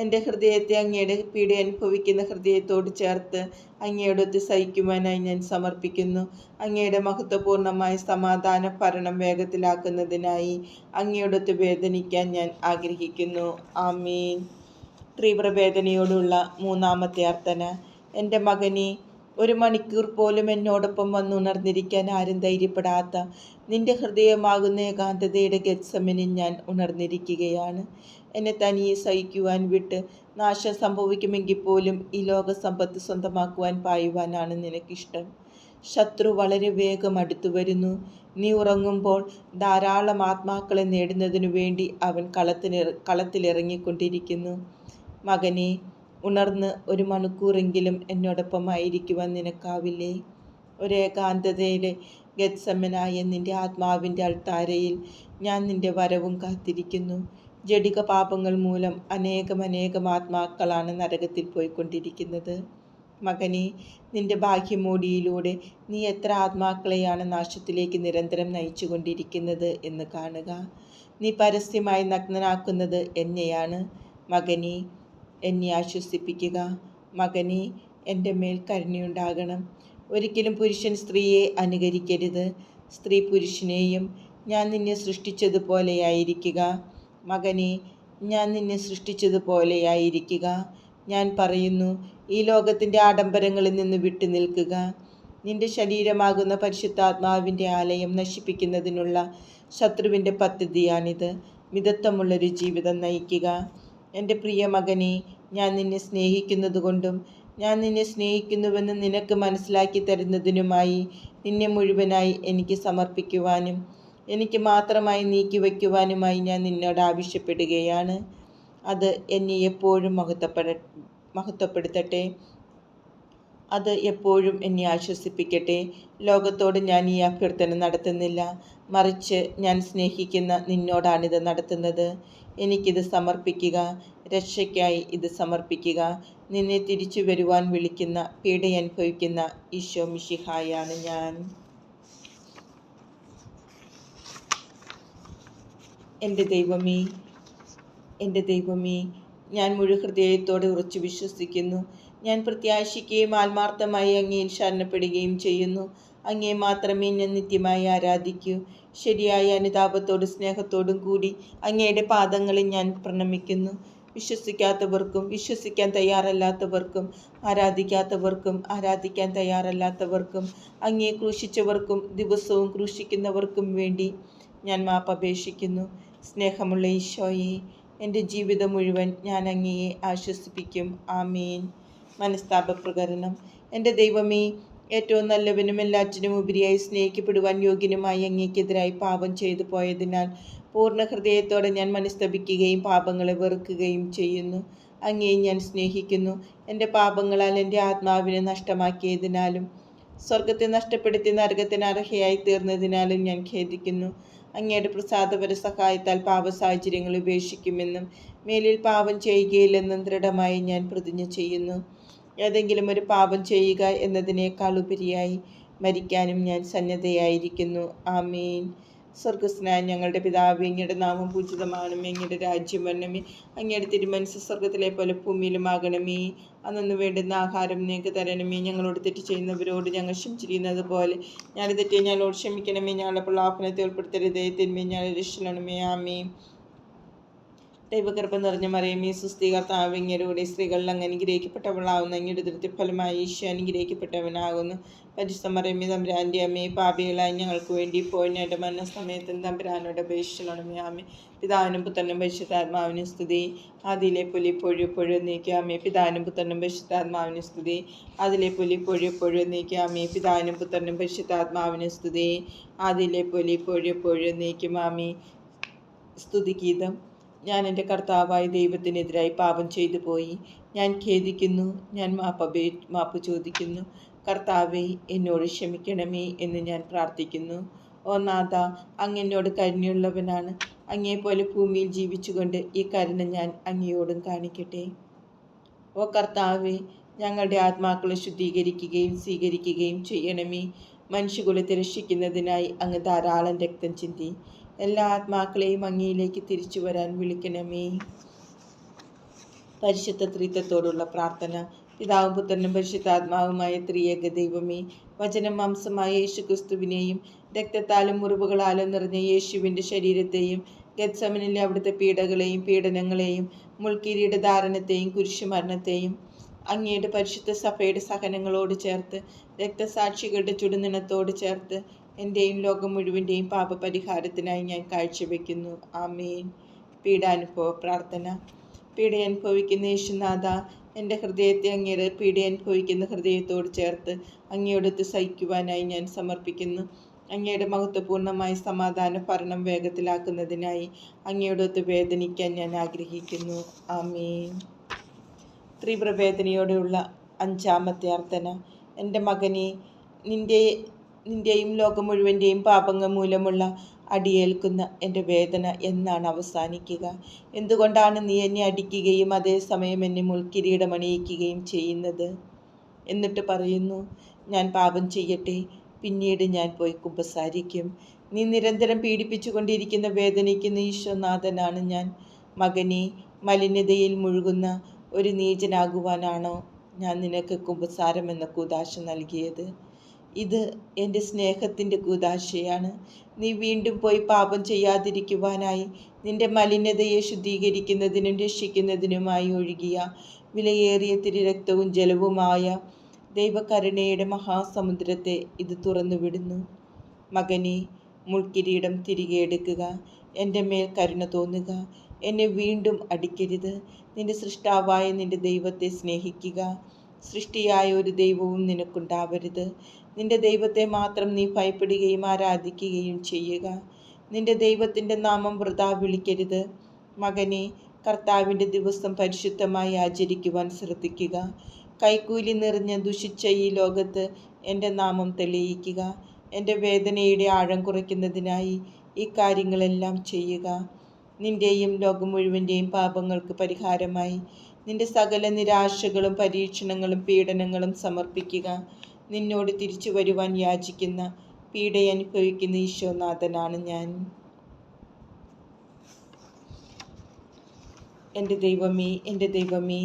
എൻ്റെ ഹൃദയത്തെ അങ്ങയുടെ പീഡ അനുഭവിക്കുന്ന ഹൃദയത്തോട് ചേർത്ത് അങ്ങയോടൊത്ത് സഹിക്കുവാനായി ഞാൻ സമർപ്പിക്കുന്നു. അങ്ങയുടെ മഹത്വപൂർണമായ സമാധാന ഭരണം വേഗത്തിലാക്കുന്നതിനായി അങ്ങയോടൊത്ത് വേദനിക്കാൻ ഞാൻ ആഗ്രഹിക്കുന്നു. ആമീൻ. തീവ്രവേദനയോടുള്ള മൂന്നാമത്തെ അർത്ഥന. എൻ്റെ മകനെ, 1 മണിക്കൂർ പോലും എന്നോടൊപ്പം വന്നുണർന്നിരിക്കാൻ ആരും ധൈര്യപ്പെടാത്ത നിന്റെ ഹൃദയമാകുന്ന ഏകാന്തതയുടെ ഗെത്സമനിൽ ഞാൻ ഉണർന്നിരിക്കുകയാണ്. എന്നെ തനിയെ സഹിക്കുവാൻ വിട്ട് നാശം സംഭവിക്കുമെങ്കിൽ പോലും ഈ ലോക സമ്പത്ത് സ്വന്തമാക്കുവാൻ പായുവാനാണ് നിനക്കിഷ്ടം. ശത്രു വളരെ വേഗം അടുത്തു വരുന്നു. നീ ഉറങ്ങുമ്പോൾ ധാരാളം ആത്മാക്കളെ നേടുന്നതിനു വേണ്ടി അവൻ കളത്തിലിറങ്ങിക്കൊണ്ടിരിക്കുന്നു. മകനെ, ഉണർന്ന് 1 മണിക്കൂറെങ്കിലും എന്നോടൊപ്പമായിരിക്കുവാൻ നിനക്കാവില്ലേ? ഒരേകാന്തതയിലെ ഗെത്സമനായ നിന്റെ ആത്മാവിൻ്റെ അൾത്താരയിൽ ഞാൻ നിന്റെ വരവും കാത്തിരിക്കുന്നു. ജഡിക പാപങ്ങൾ മൂലം അനേകം ആത്മാക്കളാണ് നരകത്തിൽ പോയിക്കൊണ്ടിരിക്കുന്നത്. മകനെ, നിന്റെ ബാഹ്യമോടിയിലൂടെ നീ എത്ര ആത്മാക്കളെയാണ് നാശത്തിലേക്ക് നിരന്തരം നയിച്ചു കൊണ്ടിരിക്കുന്നത് എന്ന് കാണുക. നീ പരസ്യമായി നഗ്നനാക്കുന്നത് എന്നെയാണ്. മകനെ, എന്നെ ആശ്വസിപ്പിക്കുക. മകനെ, എൻ്റെ മേൽ കരുണയുണ്ടാകണം. ഒരിക്കലും പുരുഷൻ സ്ത്രീയെ അനുകരിക്കരുത്. സ്ത്രീ പുരുഷനെയും. ഞാൻ നിന്നെ സൃഷ്ടിച്ചതുപോലെയായിരിക്കുക. മകനെ, ഞാൻ നിന്നെ സൃഷ്ടിച്ചതുപോലെയായിരിക്കുക. ഞാൻ പറയുന്നു, ഈ ലോകത്തിൻ്റെ ആഡംബരങ്ങളിൽ നിന്ന് വിട്ടു നിൽക്കുക. നിന്റെ ശരീരമാകുന്ന പരിശുദ്ധാത്മാവിൻ്റെ ആലയം നശിപ്പിക്കുന്നതിനുള്ള ശത്രുവിൻ്റെ പദ്ധതിയാണിത്. മിതത്വമുള്ളൊരു ജീവിതം നയിക്കുക. എൻ്റെ പ്രിയ മകനെ, ഞാൻ നിന്നെ സ്നേഹിക്കുന്നതുകൊണ്ടും ഞാൻ നിന്നെ സ്നേഹിക്കുന്നുവെന്ന് നിനക്ക് മനസ്സിലാക്കി തരുന്നതിനുമായി നിന്നെ മുഴുവനായി എനിക്ക് സമർപ്പിക്കുവാനും എനിക്ക് മാത്രമായി നീക്കിവയ്ക്കുവാനുമായി ഞാൻ നിന്നോട് ആവശ്യപ്പെടുകയാണ്. അത് എന്നെ എപ്പോഴും മഹത്വപ്പെടുത്തട്ടെ. അത് എപ്പോഴും എന്നെ ആശ്വസിപ്പിക്കട്ടെ. ലോകത്തോട് ഞാൻ ഈ അഭ്യർത്ഥന നടത്തുന്നില്ല, മറിച്ച് ഞാൻ സ്നേഹിക്കുന്ന നിന്നോടാണിത് നടത്തുന്നത്. എനിക്കിത് സമർപ്പിക്കുക. രക്ഷയ്ക്കായി ഇത് സമർപ്പിക്കുക. നിന്നെ തിരിച്ചു വരുവാൻ വിളിക്കുന്ന, പീഡയനുഭവിക്കുന്ന ഈശോ മിശിഹായാണ് ഞാൻ. എൻ്റെ ദൈവമേ, ഞാൻ മുഴുഹൃദയത്തോടെ ഉറച്ചു വിശ്വസിക്കുന്നു. ഞാൻ പ്രത്യാശിക്കുകയും ആത്മാർത്ഥമായി അങ്ങയിൽ ശരണപ്പെടുകയും ചെയ്യുന്നു. അങ്ങയെ മാത്രമേ ഞാൻ നിത്യമായി ആരാധിക്കൂ. ശരിയായ അനുതാപത്തോടും സ്നേഹത്തോടും കൂടി അങ്ങയുടെ പാദങ്ങളിൽ ഞാൻ പ്രണമിക്കുന്നു. വിശ്വസിക്കാത്തവർക്കും വിശ്വസിക്കാൻ തയ്യാറല്ലാത്തവർക്കും ആരാധിക്കാൻ തയ്യാറല്ലാത്തവർക്കും അങ്ങയെ ക്രൂശിച്ചവർക്കും ദിവസവും ക്രൂശിക്കുന്നവർക്കും വേണ്ടി ഞാൻ മാപ്പപേക്ഷിക്കുന്നു. സ്നേഹമുള്ള ഈശോയെ, എൻ്റെ ജീവിതം മുഴുവൻ ഞാൻ അങ്ങയെ ആശ്വസിപ്പിക്കും. ആമീൻ. മനസ്താപപ്രകരണം. എൻ്റെ ദൈവമേ, ഏറ്റവും നല്ലവനും എല്ലാറ്റിനും ഉപരിയായി സ്നേഹിക്കപ്പെടുവാൻ യോഗ്യനുമായി അങ്ങേക്കെതിരായി പാപം ചെയ്തു പോയതിനാൽ പൂർണ്ണ ഹൃദയത്തോടെ ഞാൻ മനസ്തപിക്കുകയും പാപങ്ങളെ വെറുക്കുകയും ചെയ്യുന്നു. അങ്ങയെ ഞാൻ സ്നേഹിക്കുന്നു. എൻ്റെ പാപങ്ങളാൽ എൻ്റെ ആത്മാവിനെ നഷ്ടമാക്കിയതിനാലും സ്വർഗത്തെ നഷ്ടപ്പെടുത്തി നരകത്തിന് അർഹയായി തീർന്നതിനാലും ഞാൻ ഖേദിക്കുന്നു. അങ്ങയുടെ പ്രസാദപര സഹായത്താൽ പാപ സാഹചര്യങ്ങൾ ഉപേക്ഷിക്കുമെന്നും മേലിൽ പാപം ചെയ്യുകയില്ലെന്നും ദൃഢമായി ഞാൻ പ്രതിജ്ഞ ചെയ്യുന്നു. ഏതെങ്കിലും ഒരു പാപം ചെയ്യുക എന്നതിനേക്കാൾ ഉപരിയായി മരിക്കാനും ഞാൻ സന്നദ്ധയായിരിക്കുന്നു. ആമീൻ. സ്വർഗസ്നായ ഞങ്ങളുടെ പിതാവേ, അങ്ങയുടെ നാമം പൂജിതമാണമേ, അങ്ങയുടെ രാജ്യം വരണമേ, അങ്ങയുടെ തിരുമനസ്സ് സ്വർഗത്തിലെ പോലെ ഭൂമിയിലുമാകണമേ. അന്നു വേണ്ടുന്ന ആഹാരം നിങ്ങൾക്ക് തരണമേ. ഞങ്ങളോട് തെറ്റ് ചെയ്യുന്നവരോട് ഞങ്ങൾ ക്ഷമിച്ചിരിക്കുന്നത് പോലെ ഞങ്ങളുടെ തെറ്റിയെ ഞങ്ങളോട് ക്ഷമിക്കണമേ. ഞങ്ങളുടെ പ്രലാപനത്തെ ഉൾപ്പെടുത്തരുതേ, തിന്മയെ ഞങ്ങളെ രക്ഷിക്കണമേ. ആമേ. ദൈവകൃപ നിറഞ്ഞ മറിയമേ, സുസ്ഥി, കർത്താവ് അങ്ങയുടെ സ്ത്രീകളിൽ അങ്ങ് അനുഗ്രഹിക്കപ്പെട്ടവളാവുന്നു. അങ്ങയുടെ ദൃത്യഫലമായി ഈശോ അനുഗ്രഹിക്കപ്പെട്ടവനാകുന്നു. പരിശുദ്ധ മറിയമേ, തമ്പുരാൻ്റെ അമ്മേ, പാപികളായി ഞങ്ങൾക്ക് വേണ്ടി ഇപ്പോൾ ഞങ്ങളുടെ മരണസമയത്തും തമ്പുരാനോട് അപേക്ഷിക്കണമേ. ആമേ. പിതാവിനും പുത്രനും പരിശുദ്ധാത്മാവിനും സ്തുതി. ആദിയിലെ പോലെ ഇപ്പോഴും എപ്പോഴും എന്നേക്കുമാമേ. പിതാവിനും പുത്രനും പരിശുദ്ധാത്മാവിനും സ്തുതി. ആദിയിലെ പോലെ ഇപ്പോഴും എപ്പോഴും എന്നേക്കുമാമേ. പിതാവിനും പുത്രനും പരിശുദ്ധാത്മാവിനും സ്തുതി. ആദിയിലെ പോലെ ഇപ്പോഴും എപ്പോഴും എന്നേക്കുമാമേ. സ്തുതിഗീതം. ഞാൻ എൻ്റെ കർത്താവായ ദൈവത്തിനെതിരായി പാപം ചെയ്തു പോയി. ഞാൻ ഖേദിക്കുന്നു, ഞാൻ മാപ്പ് ചോദിക്കുന്നു. കർത്താവേ, എന്നോട് ക്ഷമിക്കണമേ എന്ന് ഞാൻ പ്രാർത്ഥിക്കുന്നു. ഓ നാഥ, അങ്ങ് എന്നോട് കരുണയുള്ളവനാണ്. അങ്ങേപ്പോലെ ഭൂമിയിൽ ജീവിച്ചുകൊണ്ട് ഈ കരുണ ഞാൻ അങ്ങയോടും കാണിക്കട്ടെ. ഓ കർത്താവേ, ഞങ്ങളുടെ ആത്മാക്കളെ ശുദ്ധീകരിക്കുകയും സ്വീകരിക്കുകയും ചെയ്യണമേ. മനുഷ്യകുലത്തെ രക്ഷിക്കുന്നതിനായി അങ്ങ് ധാരാളം രക്തം ചിന്തി. എല്ലാ ആത്മാക്കളെയും അങ്ങയിലേക്ക് തിരിച്ചു വരാൻ വിളിക്കണമേ. പരിശുദ്ധ ത്രിത്വത്തോടുള്ള പ്രാർത്ഥന. പിതാവും പുത്രനും പരിശുദ്ധാത്മാവുമായ ത്രിയേക ദൈവമേ, വചനം മാംസമായ യേശുക്രിസ്തുവിനെയും രക്തത്താലും മുറിവുകളാലും നിറഞ്ഞ യേശുവിൻ്റെ ശരീരത്തെയും ഗത്സമനിലെ അവിടുത്തെ പീഡകളെയും പീഡനങ്ങളെയും മുൾക്കിരീട ധാരണത്തെയും കുരിശുമരണത്തെയും അങ്ങയുടെ പരിശുദ്ധ സഭയുടെ സഹനങ്ങളോട് ചേർത്ത് രക്തസാക്ഷികളുടെ ചുടുനിണത്തോട് ചേർത്ത് എൻ്റെയും ലോകം മുഴുവൻ്റെയും പാപപരിഹാരത്തിനായി ഞാൻ കാഴ്ചവെക്കുന്നു. ആമേൻ. പീഡാനുഭവ പ്രാർത്ഥന. പീഡയനുഭവിക്കുന്ന യേശുനാഥ, എൻ്റെ ഹൃദയത്തെ അങ്ങയുടെ പീഡയനുഭവിക്കുന്ന ഹൃദയത്തോട് ചേർത്ത് അങ്ങയോടൊത്ത് സഹിക്കുവാനായി ഞാൻ സമർപ്പിക്കുന്നു. അങ്ങയുടെ മഹത്വപൂർണ്ണമായ സമാധാന ഭരണം വേഗത്തിലാക്കുന്നതിനായി അങ്ങയോടൊത്ത് വേദനിക്കാൻ ഞാൻ ആഗ്രഹിക്കുന്നു. ആമേൻ. തീവ്രവേദനയോടെയുള്ള അഞ്ചാമത്തെ അർത്ഥന. എൻ്റെ മകനെ, നിൻ്റെയും ലോകം മുഴുവൻ്റെയും പാപങ്ങൾ മൂലമുള്ള അടിയേൽക്കുന്ന എൻ്റെ വേദന എന്നാണ് അവസാനിക്കുക? എന്തുകൊണ്ടാണ് നീ എന്നെ അടിക്കുകയും അതേസമയം എന്നെ മുൾക്കിരീടമണിയിക്കുകയും ചെയ്യുന്നത്? എന്നിട്ട് പറയുന്നു, ഞാൻ പാപം ചെയ്യട്ടെ, പിന്നീട് ഞാൻ പോയി കുമ്പസാരിക്കും. നീ നിരന്തരം പീഡിപ്പിച്ചുകൊണ്ടിരിക്കുന്ന വേദനിക്കുന്ന ഈശോനാഥനാണ് ഞാൻ. മകനെ, മലിനതയിൽ മുഴുകുന്ന ഒരു നീചനാകുവാനാണോ ഞാൻ നിനക്ക് കുമ്പസാരം എന്ന കൂദാശ നൽകിയത്? ഇത് എൻ്റെ സ്നേഹത്തിൻ്റെ കൂദാശയാണ്. നീ വീണ്ടും പോയി പാപം ചെയ്യാതിരിക്കുവാനായി നിന്റെ മലിനതയെ ശുദ്ധീകരിക്കുന്നതിനും രക്ഷിക്കുന്നതിനുമായി ഒഴുകിയ വിലയേറിയ തിരുരക്തവും ജലവുമായ ദൈവകരുണയുടെ മഹാസമുദ്രത്തെ ഇത് തുറന്നുവിടുന്നു. മകനെ, മുൾക്കിരീടം തിരികെ എടുക്കുക. എൻ്റെ മേൽ കരുണ തോന്നുക. എന്നെ വീണ്ടും അടിക്കരുത്. നിന്റെ സൃഷ്ടാവായ നിന്റെ ദൈവത്തെ സ്നേഹിക്കുക. സൃഷ്ടിയായ ഒരു ദൈവവും നിനക്കുണ്ടാവരുത്. നിന്റെ ദൈവത്തെ മാത്രം നീ ഭയപ്പെടുകയും ആരാധിക്കുകയും ചെയ്യുക. നിന്റെ ദൈവത്തിൻ്റെ നാമം വൃഥാ വിളിക്കരുത്. മകനെ, കർത്താവിൻ്റെ ദിവസം പരിശുദ്ധമായി ആചരിക്കുവാൻ ശ്രദ്ധിക്കുക. കൈക്കൂലി നിറഞ്ഞ ദുഷിച്ച ഈ ലോകത്ത് എൻ്റെ നാമം തെളിയിക്കുക. എൻ്റെ വേദനയുടെ ആഴം കുറയ്ക്കുന്നതിനായി ഈ കാര്യങ്ങളെല്ലാം ചെയ്യുക. നിൻ്റെയും ലോകം മുഴുവൻ്റെയും പാപങ്ങൾക്ക് പരിഹാരമായി നിന്റെ സകല നിരാശകളും പരീക്ഷണങ്ങളും പീഡനങ്ങളും സമർപ്പിക്കുക. നിന്നോട് തിരിച്ചു വരുവാൻ യാചിക്കുന്ന പീഡയനുഭവിക്കുന്ന ഈശോനാഥനാണ് ഞാൻ. എൻ്റെ ദൈവമേ, എൻ്റെ ദൈവമേ,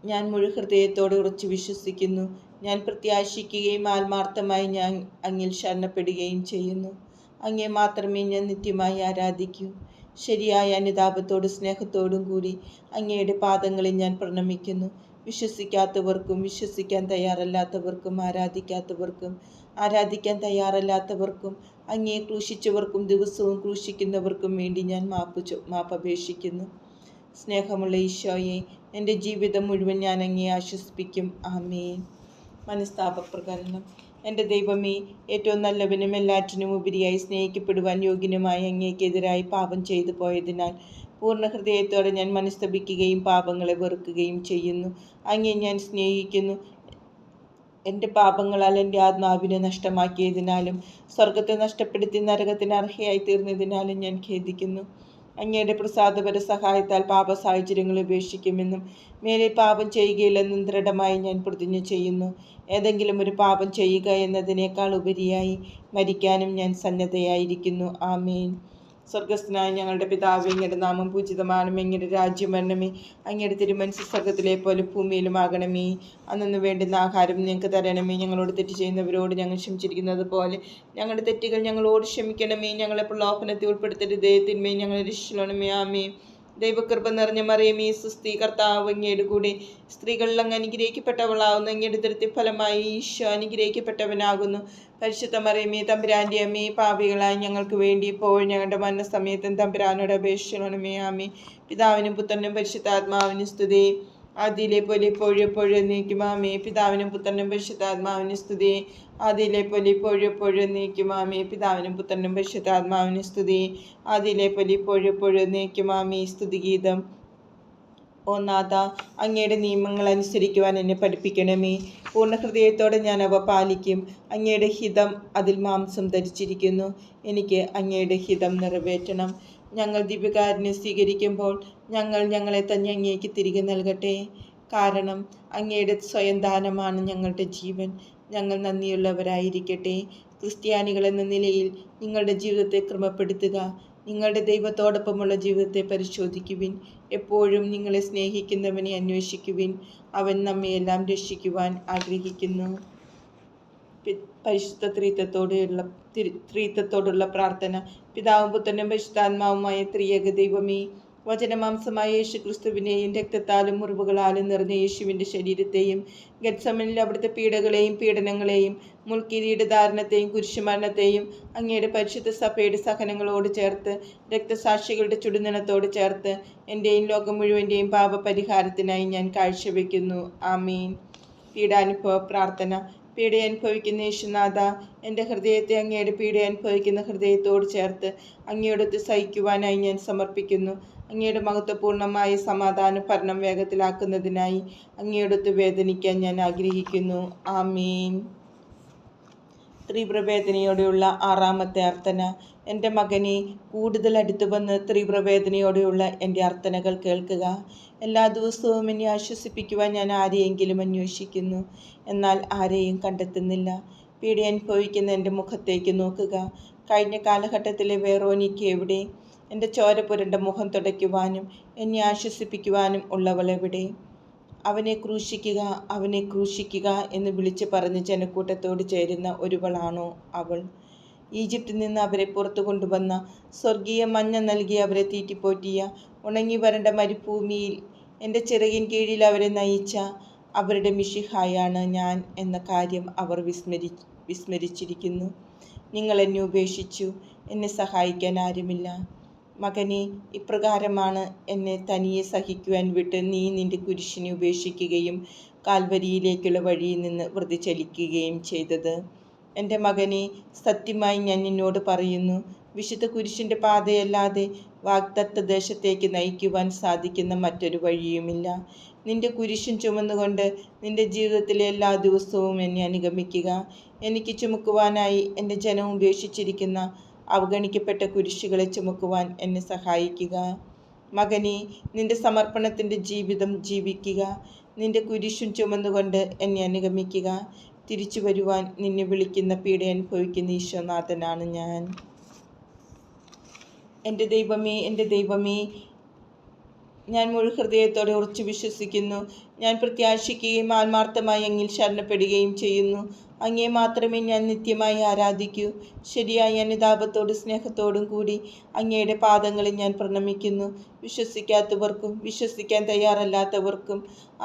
ഞാൻ മുഴുഹൃദയത്തോടെ ഉറച്ചു വിശ്വസിക്കുന്നു. ഞാൻ പ്രത്യാശിക്കുകയും ആത്മാർത്ഥമായി ഞാൻ അങ്ങിൽ ശരണപ്പെടുകയും ചെയ്യുന്നു. അങ്ങേ മാത്രമേ ഞാൻ നിത്യമായി ആരാധിക്കൂ. ശരിയായ അനുതാപത്തോടും സ്നേഹത്തോടും കൂടി അങ്ങയുടെ പാദങ്ങളിൽ ഞാൻ പ്രണമിക്കുന്നു. വിശ്വസിക്കാത്തവർക്കും വിശ്വസിക്കാൻ തയ്യാറല്ലാത്തവർക്കും ആരാധിക്കാൻ തയ്യാറല്ലാത്തവർക്കും അങ്ങയെ ക്രൂശിച്ചവർക്കും ദിവസവും ക്രൂശിക്കുന്നവർക്കും വേണ്ടി ഞാൻ മാപ്പപേക്ഷിക്കുന്നു. സ്നേഹമുള്ള ഈശോയെ, എൻ്റെ ജീവിതം മുഴുവൻ ഞാൻ അങ്ങയെ ആശ്വസിപ്പിക്കും. ആമേൻ. മനസ്താപപ്രകരണം. എൻ്റെ ദൈവമേ, ഏറ്റവും നല്ലവനും എല്ലാറ്റിനും ഉപരിയായി സ്നേഹിക്കപ്പെടുവാൻ യോഗ്യനുമായ അങ്ങേക്കെതിരായി പാപം ചെയ്തു പോയതിനാൽ പൂർണ്ണ ഹൃദയത്തോടെ ഞാൻ മനസ്തപിക്കുകയും പാപങ്ങളെ വെറുക്കുകയും ചെയ്യുന്നു. അങ്ങയെ ഞാൻ സ്നേഹിക്കുന്നു. എൻ്റെ പാപങ്ങളാൽ എൻ്റെ ആത്മാവിനെ നഷ്ടമാക്കിയതിനാലും സ്വർഗത്തെ നഷ്ടപ്പെടുത്തി നരകത്തിന് അർഹയായി തീർന്നതിനാലും ഞാൻ ഖേദിക്കുന്നു. അങ്ങയുടെ പ്രസാദപര സഹായത്താൽ പാപ സാഹചര്യങ്ങൾ ഉപേക്ഷിക്കുമെന്നും മേലെ പാപം ചെയ്യുകയില്ലെന്നും ദൃഢമായി ഞാൻ പ്രതിജ്ഞ ചെയ്യുന്നു. ഏതെങ്കിലും ഒരു പാപം ചെയ്യുക എന്നതിനേക്കാൾ ഉപരിയായി മരിക്കാനും ഞാൻ സന്നദ്ധയായിരിക്കുന്നു. ആമേൻ. സ്വർഗസ്ഥനായ ഞങ്ങളുടെ പിതാവേ, അങ്ങയുടെ നാമം പൂജിതമാണമേ, അങ്ങയുടെ രാജ്യം വരണമേ, അങ്ങയുടെ തിരുമനസ്സ് സ്വർഗത്തിലെ പോലെ ഭൂമിയിലുമാകണമേ. അന്നു വേണ്ടുന്ന ആഹാരം ഞങ്ങൾക്ക് തരണമേ. ഞങ്ങളോട് തെറ്റ് ചെയ്യുന്നവരോട് ഞങ്ങൾ ക്ഷമിച്ചിരിക്കുന്നത് പോലെ ഞങ്ങളുടെ തെറ്റുകൾ ഞങ്ങളോട് ക്ഷമിക്കണമേ. ഞങ്ങളെ പ്രലോഭനത്തിൽ ഉൾപ്പെടുത്തരുതേ, തിന്മയും ഞങ്ങളെ രക്ഷിക്കണമേ. ആമേ. ദൈവകൃപ നിറഞ്ഞ മറിയമേ, സുസ്തി, കർത്താവ് അങ്ങയുടെ കൂടെ സ്ത്രീകളിൽ അങ്ങ് അനുഗ്രഹിക്കപ്പെട്ടവളാകുന്നു. അങ്ങയുടെ ദൃഷ്ടി ഫലമായി ഈശോ അനുഗ്രഹിക്കപ്പെട്ടവനാകുന്നു. പരിശുദ്ധ മറിയമേ, തമ്പുരാൻ്റെ അമ്മേ, പാപികളായി ഞങ്ങൾക്ക് വേണ്ടി ഇപ്പോൾ ഞങ്ങളുടെ മരണസമയത്തും തമ്പുരാനോട് അപേക്ഷിക്കണമേ. ആമേ. പിതാവിനും പുത്രനും പരിശുദ്ധാത്മാവിനും സ്തുതി, ആദിയിലെ പോലെ ഇപ്പോഴും എപ്പോഴും എന്നേക്കും. ആമേ. പിതാവിനും പുത്രനും പരിശുദ്ധാത്മാവിനും സ്തുതി, ആദിയിലെ പോലെ ഇപ്പോഴും എപ്പോഴും എന്നേക്കും. ആമേ. പിതാവിനും പുത്രനും പരിശുദ്ധാത്മാവിനും സ്തുതി, ആദിയിലെ പോലെ ഇപ്പോഴും എപ്പോഴും എന്നേക്കും. ആമേ. സ്തുതിഗീതം. ഓ നാഥ, അങ്ങയുടെ നിയമങ്ങൾ അനുസരിക്കുവാൻ എന്നെ പഠിപ്പിക്കണമേ. പൂർണ്ണ ഹൃദയത്തോടെ ഞാൻ അവ പാലിക്കും. അങ്ങയുടെ ഹിതം അതിൽ മാംസം ധരിച്ചിരിക്കുന്നു. എനിക്ക് അങ്ങയുടെ ഹിതം നിറവേറ്റണം. ഞങ്ങൾ ദിവ്യകാരുണ്യം സ്വീകരിക്കുമ്പോൾ ഞങ്ങളെ തന്നെ അങ്ങേക്ക് തിരികെ നൽകട്ടെ. കാരണം അങ്ങയുടെ സ്വയം ദാനമാണ് ഞങ്ങളുടെ ജീവൻ. ഞങ്ങൾ നന്ദിയുള്ളവരായിരിക്കട്ടെ. ക്രിസ്ത്യാനികൾ എന്ന നിലയിൽ നിങ്ങളുടെ ജീവിതത്തെ ക്രമപ്പെടുത്തുക. നിങ്ങളുടെ ദൈവത്തോടൊപ്പമുള്ള ജീവിതത്തെ പരിശോധിക്കുവിൻ. എപ്പോഴും നിങ്ങളെ സ്നേഹിക്കുന്നവനെ അന്വേഷിക്കുവിൻ. അവൻ നമ്മയെല്ലാം രക്ഷിക്കുവാൻ ആഗ്രഹിക്കുന്നു. പരിശുദ്ധ ത്രിത്വത്തോടുള്ള പ്രാർത്ഥന. പിതാവും പുത്രനും പരിശുദ്ധാത്മാവുമായ ത്രിയേക ദൈവമേ, വചനമാംസമായ യേശു ക്രിസ്തുവിനെയും രക്തത്താലും മുറിവുകളാലും നിറഞ്ഞ യേശുവിൻ്റെ ശരീരത്തെയും ഗത്സമനിൽ അവിടുത്തെ പീഡകളെയും പീഡനങ്ങളെയും മുൾക്കിരീടധാരണത്തെയും കുരിശുമരണത്തെയും അങ്ങയുടെ പരിശുദ്ധ സഭയുടെ സഹനങ്ങളോട് ചേർത്ത് രക്തസാക്ഷികളുടെ ചുടുനിണത്തോട് ചേർത്ത് എൻ്റെയും ലോകം മുഴുവൻ്റെയും പാപപരിഹാരത്തിനായി ഞാൻ കാഴ്ചവെക്കുന്നു. ആമീൻ. പീഡാനുഭവ പ്രാർത്ഥന. പീഡ അനുഭവിക്കുന്ന യേശുനാഥ, എൻ്റെ ഹൃദയത്തെ അങ്ങയുടെ പീഡ അനുഭവിക്കുന്ന ഹൃദയത്തോട് ചേർത്ത് അങ്ങയോടൊത്ത് സഹിക്കുവാനായി ഞാൻ സമർപ്പിക്കുന്നു. അങ്ങയുടെ മഹത്വപൂർണമായ സമാധാന ഭരണം വേഗത്തിലാക്കുന്നതിനായി അങ്ങയോടൊത്ത് വേദനിക്കാൻ ഞാൻ ആഗ്രഹിക്കുന്നു. ആമീൻ. തീവ്രവേദനയോടെയുള്ള ആറാമത്തെ അർത്ഥന. എൻ്റെ മകനെ, കൂടുതൽ അടുത്തു വന്ന് തീവ്രവേദനയോടെയുള്ള എൻ്റെ അർത്ഥനകൾ കേൾക്കുക. എല്ലാ ദിവസവും എന്നെ ആശ്വസിപ്പിക്കുവാൻ ഞാൻ ആരെയെങ്കിലും അന്വേഷിക്കുന്നു, എന്നാൽ ആരെയും കണ്ടെത്തുന്നില്ല. പീഡ അനുഭവിക്കുന്ന എൻ്റെ മുഖത്തേക്ക് നോക്കുക. കഴിഞ്ഞ കാലഘട്ടത്തിലെ വേറോനിക്ക് എവിടെ? എൻ്റെ ചോര പുരണ്ട മുഖം തുടയ്ക്കുവാനും എന്നെ ആശ്വസിപ്പിക്കുവാനും ഉള്ളവളെവിടെ? അവനെ ക്രൂശിക്കുക, അവനെ ക്രൂശിക്കുക എന്ന് വിളിച്ചു പറഞ്ഞ് ജനക്കൂട്ടത്തോട് ചേരുന്ന ഒരുവളാണോ അവൾ? ഈജിപ്തിൽ നിന്ന് അവരെ പുറത്തു കൊണ്ടുവന്ന, സ്വർഗീയ മഞ്ഞ നൽകി അവരെ തീറ്റിപ്പോറ്റിയ, ഉണങ്ങി വരണ്ട മരുഭൂമിയിൽ എൻ്റെ ചിറകിൻ കീഴിൽ അവരെ നയിച്ച അവരുടെ മിശിഹായാണ് ഞാൻ എന്ന കാര്യം അവർ വിസ്മരിച്ചിരിക്കുന്നു. നിങ്ങൾ എന്നെ ഉപേക്ഷിച്ചു, എന്നെ സഹായിക്കാൻ ആരുമില്ല. മകനെ, ഇപ്രകാരമാണ് എന്നെ തനിയെ സഹിക്കുവാൻ വിട്ട് നീ നിന്റെ കുരിശിനെ ഉപേക്ഷിക്കുകയും കാൽവരിയിലേക്കുള്ള വഴിയിൽ നിന്ന് വ്യതിചലിക്കുകയും ചെയ്തത്. എൻ്റെ മകനെ, സത്യമായി ഞാൻ നിന്നോട് പറയുന്നു, വിശുദ്ധ കുരിശിൻ്റെ പാതയല്ലാതെ വാഗ്ദത്ത ദേശത്തേക്ക് നയിക്കുവാൻ സാധിക്കുന്ന മറ്റൊരു വഴിയുമില്ല. നിന്റെ കുരിശും ചുമന്നുകൊണ്ട് നിന്റെ ജീവിതത്തിലെ എല്ലാ ദിവസവും എന്നെ അനുഗമിക്കുക. എനിക്ക് ചുമക്കുവാനായി എൻ്റെ ജനം ഉപേക്ഷിച്ചിരിക്കുന്ന അവഗണിക്കപ്പെട്ട കുരിശുകളെ ചുമക്കുവാൻ എന്നെ സഹായിക്കുക. മകനെ, നിന്റെ സമർപ്പണത്തിൻ്റെ ജീവിതം ജീവിക്കുക. നിന്റെ കുരിശും ചുമന്നുകൊണ്ട് എന്നെ അനുഗമിക്കുക. തിരിച്ചു വരുവാൻ നിന്നെ വിളിക്കുന്ന പീഡ അനുഭവിക്കുന്ന ഈശോനാഥനാണ് ഞാൻ. എൻ്റെ ദൈവമേ, എൻ്റെ ദൈവമേ, ഞാൻ മുഴുഹൃദയത്തോടെ ഉറച്ചു വിശ്വസിക്കുന്നു. ഞാൻ പ്രത്യാശിക്കുകയും ആത്മാർത്ഥമായി അങ്ങിൽ ശരണപ്പെടുകയും ചെയ്യുന്നു. അങ്ങേ മാത്രമേ ഞാൻ നിത്യമായി ആരാധിക്കൂ. ശരിയായ അനുതാപത്തോടും സ്നേഹത്തോടും കൂടി അങ്ങയുടെ പാദങ്ങളിൽ ഞാൻ പ്രണമിക്കുന്നു. വിശ്വസിക്കാത്തവർക്കും വിശ്വസിക്കാൻ തയ്യാറല്ലാത്തവർക്കും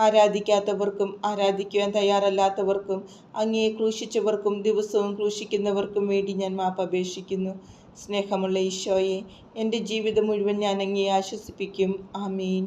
ആരാധിക്കാത്തവർക്കും ആരാധിക്കുവാൻ തയ്യാറല്ലാത്തവർക്കും അങ്ങയെ ക്രൂശിച്ചവർക്കും ദിവസവും ക്രൂശിക്കുന്നവർക്കും വേണ്ടി ഞാൻ മാപ്പപേക്ഷിക്കുന്നു. സ്നേഹമുള്ള ഈശോയെ, എൻ്റെ ജീവിതം മുഴുവൻ ഞാൻ അങ്ങയെ ആശ്വസിപ്പിക്കും. ആമീൻ.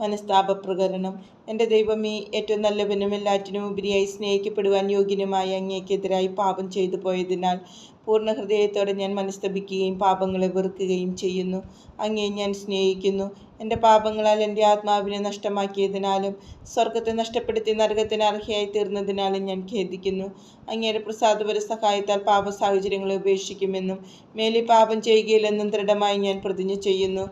മനസ്താപപ്രകരണം. എൻ്റെ ദൈവമേ, ഏറ്റവും നല്ലവനും എല്ലാറ്റിനും ഉപരിയായി സ്നേഹിക്കപ്പെടുവാൻ യോഗ്യനുമായ അങ്ങേക്കെതിരായി പാപം ചെയ്തു പോയതിനാൽ പൂർണ്ണ ഹൃദയത്തോടെ ഞാൻ മനസ്തപിക്കുകയും പാപങ്ങളെ വെറുക്കുകയും ചെയ്യുന്നു. അങ്ങയെ ഞാൻ സ്നേഹിക്കുന്നു. എൻ്റെ പാപങ്ങളാൽ എൻ്റെ ആത്മാവിനെ നഷ്ടമാക്കിയതിനാലും സ്വർഗത്തെ നഷ്ടപ്പെടുത്തി നരകത്തിന് അർഹയായി തീർന്നതിനാലും ഞാൻ ഖേദിക്കുന്നു. അങ്ങയുടെ പ്രസാദപര സഹായത്താൽ പാപ സാഹചര്യങ്ങളെ ഉപേക്ഷിക്കുമെന്നും മേലിൽ പാപം ചെയ്യുകയില്ലെന്നും ദൃഢമായി ഞാൻ പ്രതിജ്ഞ ചെയ്യുന്നു.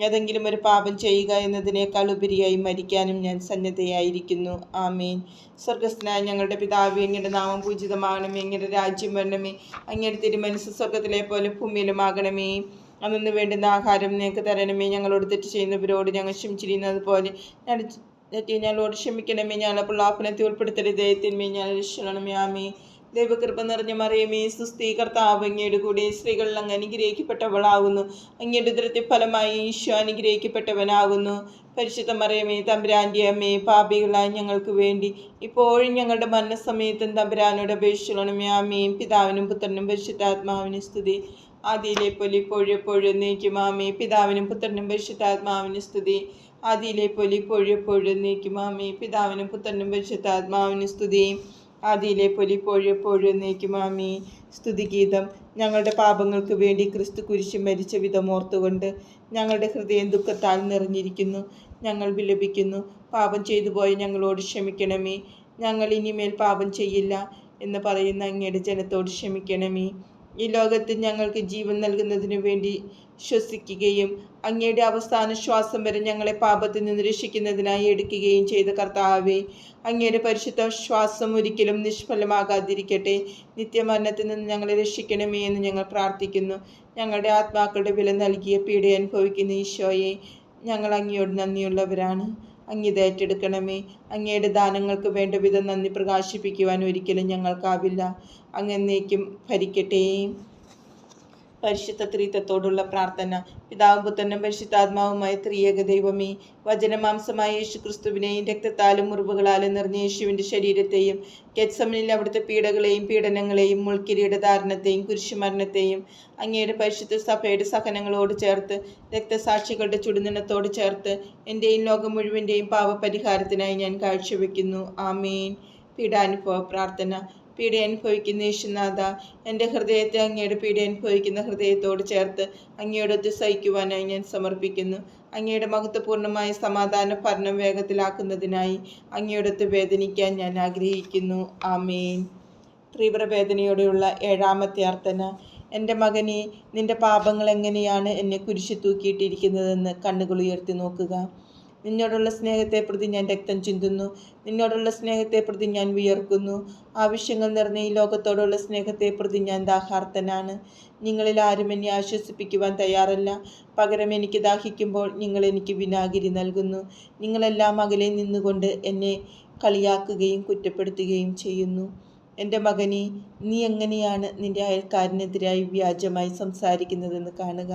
ഏതെങ്കിലും ഒരു പാപം ചെയ്യുക എന്നതിനേക്കാൾ ഉപരിയായി മരിക്കാനും ഞാൻ സന്നദ്ധയായിരിക്കുന്നു. ആമേൻ. സ്വർഗസ്ഥനായ ഞങ്ങളുടെ പിതാവേ, അങ്ങയുടെ നാമം പൂജിതമാകണമേ. അങ്ങയുടെ രാജ്യം വരണമേ. അങ്ങയുടെ തിരുമനസ്സ് സ്വർഗത്തിലെ പോലെ ഭൂമിയിലുമാകണമേ. അന്നു വേണ്ടുന്ന ആഹാരം നിനക്ക് തരണമേ. ഞങ്ങളോട് തെറ്റ് ചെയ്യുന്നവരോട് ഞങ്ങൾ ക്ഷമിച്ചിരിക്കുന്നത് പോലെ ഞങ്ങളോട് ക്ഷമിക്കണമേ. ഞങ്ങളെ പ്രലോഭനത്തിൽ ഉൾപ്പെടുത്തരുതേ, തിന്മയെ ഞങ്ങൾ രക്ഷിക്കണമേ. ആമേ. ദൈവകൃപ നിറഞ്ഞ മറിയമേ, സുസ്തി, കർത്താവ് അങ്ങയുടെ കൂടെ സ്ത്രീകളിൽ അങ്ങ് അനുഗ്രഹിക്കപ്പെട്ടവളാകുന്നു. അങ്ങയുടെ ഉദരത്തിൻ ഫലമായി ഈശോ അനുഗ്രഹിക്കപ്പെട്ടവനാകുന്നു. പരിശുദ്ധ മറിയമേ, തമ്പുരാൻ്റെ അമ്മേ, പാപികളായ ഞങ്ങൾക്ക് വേണ്ടി ഇപ്പോഴും ഞങ്ങളുടെ മരണസമയത്തും തമ്പുരാനോട് അപേക്ഷിക്കണമേ. ആമേൻ. പിതാവിനും പുത്രനും പരിശുദ്ധാത്മാവിനും സ്തുതി. ആദിയിലെ പോലെ ഇപ്പോഴും എപ്പോഴും എന്നേക്കും. ആമേൻ. പിതാവിനും പുത്രനും പരിശുദ്ധാത്മാവിനും സ്തുതി. ആദിയിലെ പോലെ ഇപ്പോഴും എപ്പോഴും എന്നേക്കും. ആമേൻ. പിതാവിനും പുത്രനും പരിശുദ്ധാത്മാവിനും സ്തുതി. ആദിയിലെ പോലെ ഇപ്പോഴും എപ്പോഴും എന്നേക്കും. ആമേൻ. സ്തുതിഗീതം. ഞങ്ങളുടെ പാപങ്ങൾക്ക് വേണ്ടി ക്രിസ്തു കുരിശിൽ മരിച്ച വിധം ഓർത്തുകൊണ്ട് ഞങ്ങളുടെ ഹൃദയം ദുഃഖത്താൽ നിറഞ്ഞിരിക്കുന്നു. ഞങ്ങൾ വിലപിക്കുന്നു. പാപം ചെയ്തു പോയ ഞങ്ങളോട് ക്ഷമിക്കണമേ. ഞങ്ങൾ ഇനിമേൽ പാപം ചെയ്യില്ല എന്ന് പറയുന്ന അങ്ങയുടെ ജനത്തോട് ക്ഷമിക്കണമേ. ഈ ലോകത്തിൽ ഞങ്ങൾക്ക് ജീവൻ നൽകുന്നതിനു വേണ്ടി ശ്വസിക്കുകയും അങ്ങയുടെ അവസാന ശ്വാസം വരെ ഞങ്ങളെ പാപത്തിൽ നിന്ന് രക്ഷിക്കുന്നതിനായി എടുക്കുകയും ചെയ്ത കർത്താവേ, അങ്ങയുടെ പരിശുദ്ധ ശ്വാസം ഒരിക്കലും നിഷ്ഫലമാകാതിരിക്കട്ടെ. നിത്യമരണത്തിൽ നിന്ന് ഞങ്ങളെ രക്ഷിക്കണമേ എന്ന് ഞങ്ങൾ പ്രാർത്ഥിക്കുന്നു. ഞങ്ങളുടെ ആത്മാക്കളുടെ വില നൽകിയ പീഡ അനുഭവിക്കുന്ന ഈശോയെ, ഞങ്ങൾ അങ്ങയോട് നന്ദിയുള്ളവരാണ്. അങ്ങ് ഏറ്റെടുക്കണമേ. അങ്ങയുടെ ദാനങ്ങൾക്ക് വേണ്ട വിധം നന്ദി പ്രകാശിപ്പിക്കുവാൻ ഒരിക്കലും ഞങ്ങൾക്കാവില്ല. അങ്ങ് എന്നേക്കും ഭരിക്കട്ടെ. പരിശുദ്ധ ത്രിത്വത്തോടുള്ള പ്രാർത്ഥന. പിതാവും പുത്രനും പരിശുദ്ധാത്മാവുമായ ത്രിയേക ദൈവമേ, വചനമാംസമായ യേശു ക്രിസ്തുവിനെയും രക്തത്താലും മുറിവുകളാലും നിറഞ്ഞ യേശുവിൻ്റെ ശരീരത്തെയും ഗെത്സമനിൽ അവിടുത്തെ പീഡകളെയും പീഡനങ്ങളെയും മുൾക്കിരീടധാരണത്തെയും കുരിശുമരണത്തെയും അങ്ങയുടെ പരിശുദ്ധ സഭയുടെ സഹനങ്ങളോട് ചേർത്ത് രക്തസാക്ഷികളുടെ ചുടുനിണത്തോട് ചേർത്ത് എൻ്റെയും ലോകം മുഴുവൻ്റെയും പാപപരിഹാരത്തിനായി ഞാൻ കാഴ്ചവെക്കുന്നു. ആമേൻ. പീഡാനുഭവ പ്രാർത്ഥന. പീഡ അനുഭവിക്കുന്ന യേശുനാഥ, എൻ്റെ ഹൃദയത്തെ അങ്ങയുടെ പീഡ അനുഭവിക്കുന്ന ഹൃദയത്തോട് ചേർത്ത് അങ്ങയോടൊത്ത് സഹിക്കുവാനായി ഞാൻ സമർപ്പിക്കുന്നു. അങ്ങയുടെ മഹത്വപൂർണ്ണമായ സമാധാന ഭരണം വേഗത്തിലാക്കുന്നതിനായി അങ്ങയോടൊത്ത് വേദനിക്കാൻ ഞാൻ ആഗ്രഹിക്കുന്നു. ആമേൻ. തീവ്രവേദനയോടെയുള്ള ഏഴാമത്തെ അർത്ഥന. എൻ്റെ മകനെ, നിന്റെ പാപങ്ങൾ എങ്ങനെയാണ് എന്നെ കുരിശിൽ തൂക്കിയിട്ടിരിക്കുന്നതെന്ന് കണ്ണുകൾ ഉയർത്തി നോക്കുക. നിന്നോടുള്ള സ്നേഹത്തെ പ്രതി ഞാൻ രക്തം ചിന്തുന്നു. നിന്നോടുള്ള സ്നേഹത്തെ പ്രതി ഞാൻ വിയർക്കുന്നു. ആവശ്യങ്ങൾ നിറഞ്ഞ ഈ ലോകത്തോടുള്ള സ്നേഹത്തെ പ്രതി ഞാൻ ദാഹാർത്തനാണ്. നിങ്ങളിൽ ആരും എന്നെ ആശ്വസിപ്പിക്കുവാൻ തയ്യാറല്ല. പകരം എനിക്ക് ദാഹിക്കുമ്പോൾ നിങ്ങൾ എനിക്ക് വിനാഗിരി നൽകുന്നു. നിങ്ങളെല്ലാം അകലെ നിന്നുകൊണ്ട് എന്നെ കളിയാക്കുകയും കുറ്റപ്പെടുത്തുകയും ചെയ്യുന്നു. എൻ്റെ മകനെ, നീ എങ്ങനെയാണ് നിന്റെ അയൽക്കാരനെതിരായി വ്യാജമായി സംസാരിക്കുന്നതെന്ന് കാണുക.